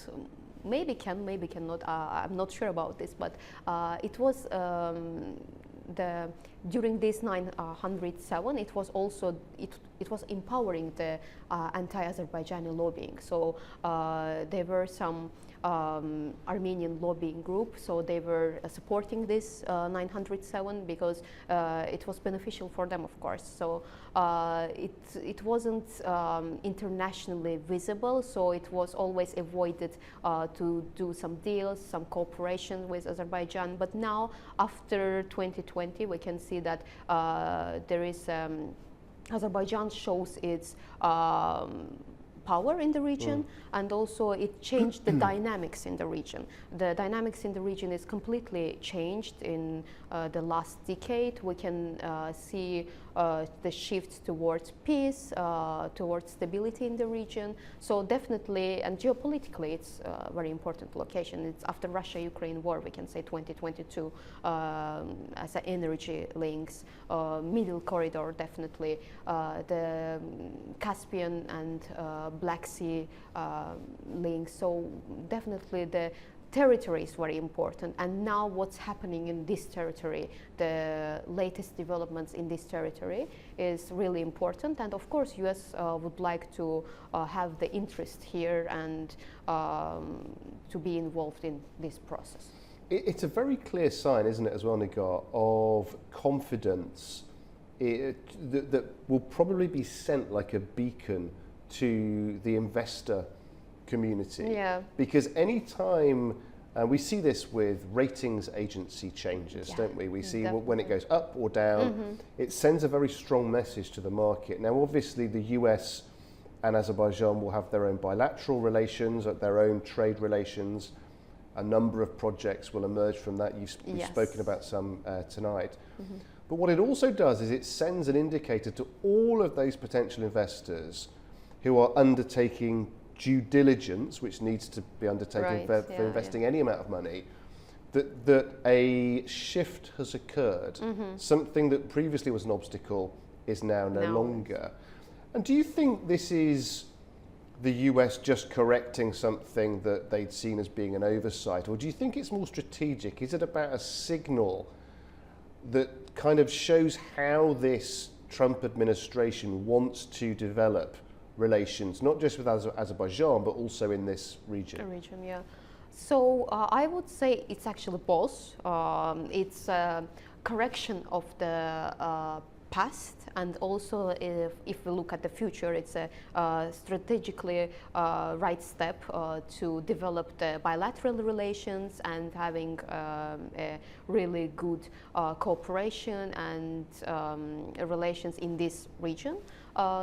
maybe can, maybe cannot. I'm not sure about this, but it was during this 907. It was also it was empowering the anti-Azerbaijani lobbying. So there were some Armenian lobbying group, so they were supporting this 907 because it was beneficial for them, of course. So it wasn't internationally visible, so it was always avoided to do some deals, some cooperation with Azerbaijan. But now, after 2020, we can see that there is Azerbaijan shows its power in the region, and also it changed the dynamics in the region. The dynamics in the region is completely changed in the last decade. We can see the shift towards peace, towards stability in the region. So definitely, and geopolitically, it's a very important location. It's after Russia-Ukraine war, we can say 2022, as an energy links, middle corridor, definitely, the Caspian and Black Sea links. So definitely the territory is very important, and now what's happening in this territory, the latest developments in this territory is really important, and of course US would like to have the interest here and to be involved in this process. It's a very clear sign, isn't it, as well, Nigar, of confidence that will probably be sent like a beacon to the investor community. Yeah. Because any time, we see this with ratings agency changes, don't we? We see when it goes up or down, it sends a very strong message to the market. Now, obviously, the US and Azerbaijan will have their own bilateral relations, their own trade relations. A number of projects will emerge from that. You've spoken about some tonight. But what it also does is it sends an indicator to all of those potential investors who are undertaking due diligence, which needs to be undertaken for investing any amount of money, that a shift has occurred. Something that previously was an obstacle is now no longer. And do you think this is the US just correcting something that they'd seen as being an oversight, or do you think it's more strategic? Is it about a signal that kind of shows how this Trump administration wants to develop relations, not just with Azerbaijan, but also in this region? Yeah. So I would say it's actually both. It's a correction of the past, and also if we look at the future, it's a strategically right step to develop the bilateral relations and having a really good cooperation and relations in this region.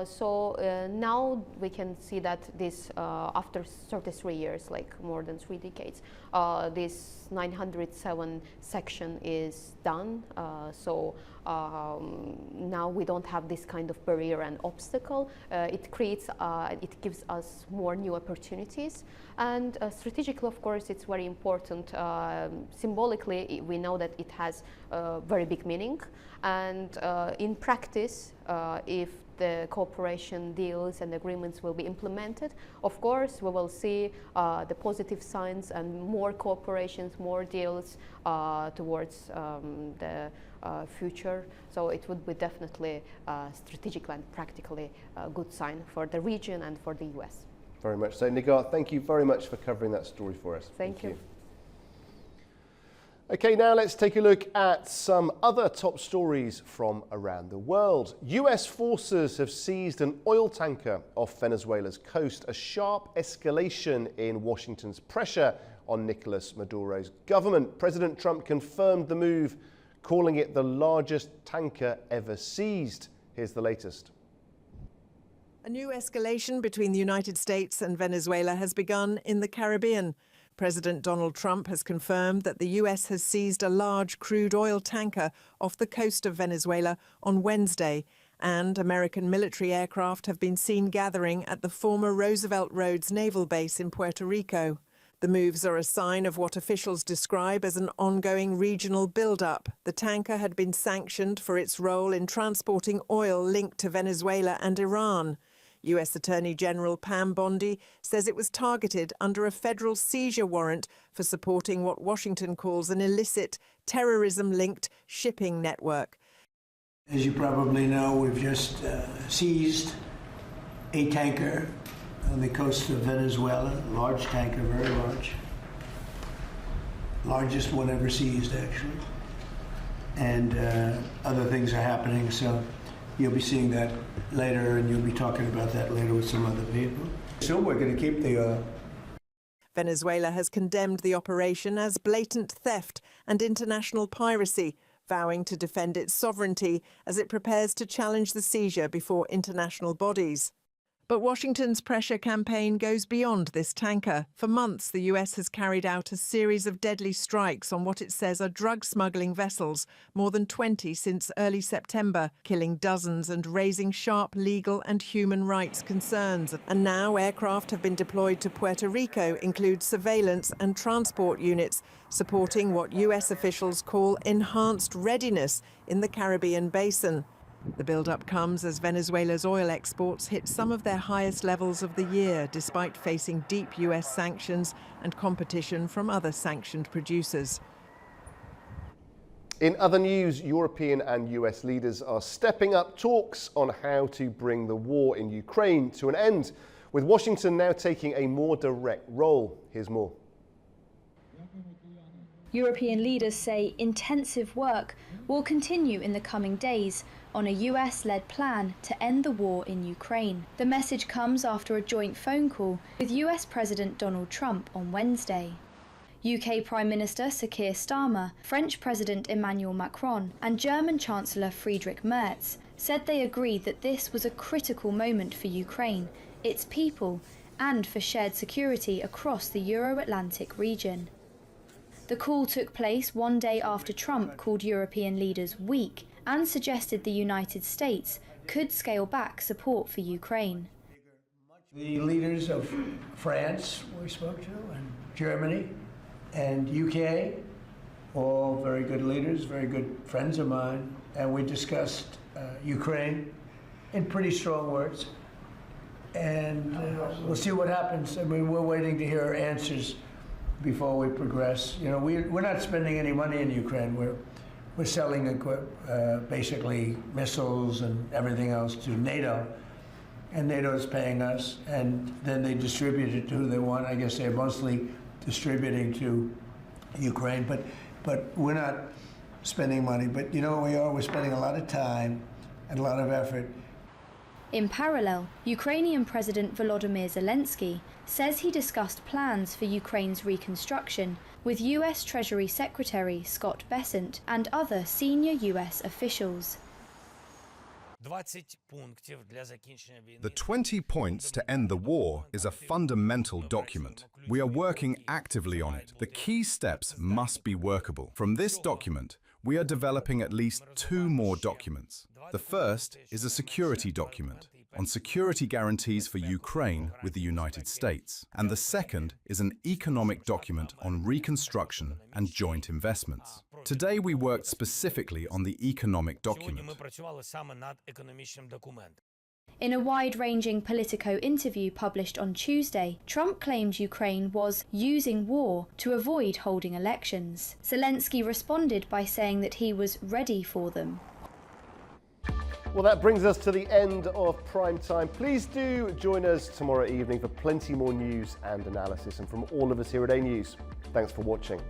So now we can see that this, after 33 years, like more than 3 decades, this 907 section is done. So now we don't have this kind of barrier and obstacle. It gives us more new opportunities. And strategically, of course, it's very important. Symbolically, we know that it has very big meaning. And in practice, if the cooperation deals and agreements will be implemented, of course, we will see the positive signs and more cooperations, more deals towards the future. So it would be definitely strategically and practically a good sign for the region and for the US. Very much so. Nigar, thank you very much for covering that story for us. Thank you. Okay, now let's take a look at some other top stories from around the world. US forces have seized an oil tanker off Venezuela's coast, a sharp escalation in Washington's pressure on Nicolas Maduro's government. President Trump confirmed the move, calling it the largest tanker ever seized. Here's the latest. A new escalation between the United States and Venezuela has begun in the Caribbean. President Donald Trump has confirmed that the US has seized a large crude oil tanker off the coast of Venezuela on Wednesday, and American military aircraft have been seen gathering at the former Roosevelt Roads naval base in Puerto Rico. The moves are a sign of what officials describe as an ongoing regional build-up. The tanker had been sanctioned for its role in transporting oil linked to Venezuela and Iran. US Attorney General Pam Bondi says it was targeted under a federal seizure warrant for supporting what Washington calls an illicit, terrorism-linked shipping network. As you probably know, we've just seized a tanker on the coast of Venezuela, a large tanker, very large. Largest one ever seized, actually. And other things are happening, so you'll be seeing that later, and you'll be talking about that later with some other people. So we're going to keep the oil. Venezuela has condemned the operation as blatant theft and international piracy, vowing to defend its sovereignty as it prepares to challenge the seizure before international bodies. But Washington's pressure campaign goes beyond this tanker. For months, the US has carried out a series of deadly strikes on what it says are drug smuggling vessels, more than 20 since early September, killing dozens and raising sharp legal and human rights concerns. And now aircraft have been deployed to Puerto Rico, include surveillance and transport units, supporting what US officials call enhanced readiness in the Caribbean basin. The build-up comes as Venezuela's oil exports hit some of their highest levels of the year, despite facing deep US sanctions and competition from other sanctioned producers. In other news, European and US leaders are stepping up talks on how to bring the war in Ukraine to an end, with Washington now taking a more direct role. Here's more. European leaders say intensive work will continue in the coming days on a US-led plan to end the war in Ukraine. The message comes after a joint phone call with US President Donald Trump on Wednesday. UK Prime Minister Sir Keir Starmer, French President Emmanuel Macron and German Chancellor Friedrich Merz said they agreed that this was a critical moment for Ukraine, its people, and for shared security across the Euro-Atlantic region. The call took place one day after Trump called European leaders weak and suggested the United States could scale back support for Ukraine. The leaders of France we spoke to, and Germany, and UK, all very good leaders, very good friends of mine, and we discussed Ukraine in pretty strong words. And we'll see what happens. I mean, we're waiting to hear answers before we progress. You know, we're not spending any money in Ukraine. We're selling basically missiles and everything else to NATO, and NATO is paying us, and then they distribute it to who they want. I guess they're mostly distributing to Ukraine, but we're not spending money. But you know what we are? We're spending a lot of time and a lot of effort. In parallel, Ukrainian President Volodymyr Zelensky says he discussed plans for Ukraine's reconstruction with US Treasury Secretary Scott Bessent and other senior US officials. The 20 points to end the war is a fundamental document. We are working actively on it. The key steps must be workable. From this document, we are developing at least 2 more documents. The first is a security document on security guarantees for Ukraine with the United States. And the second is an economic document on reconstruction and joint investments. Today we worked specifically on the economic document. In a wide-ranging Politico interview published on Tuesday, Trump claimed Ukraine was using war to avoid holding elections. Zelensky responded by saying that he was ready for them. Well, that brings us to the end of Prime Time. Please do join us tomorrow evening for plenty more news and analysis. And from all of us here at A News, thanks for watching.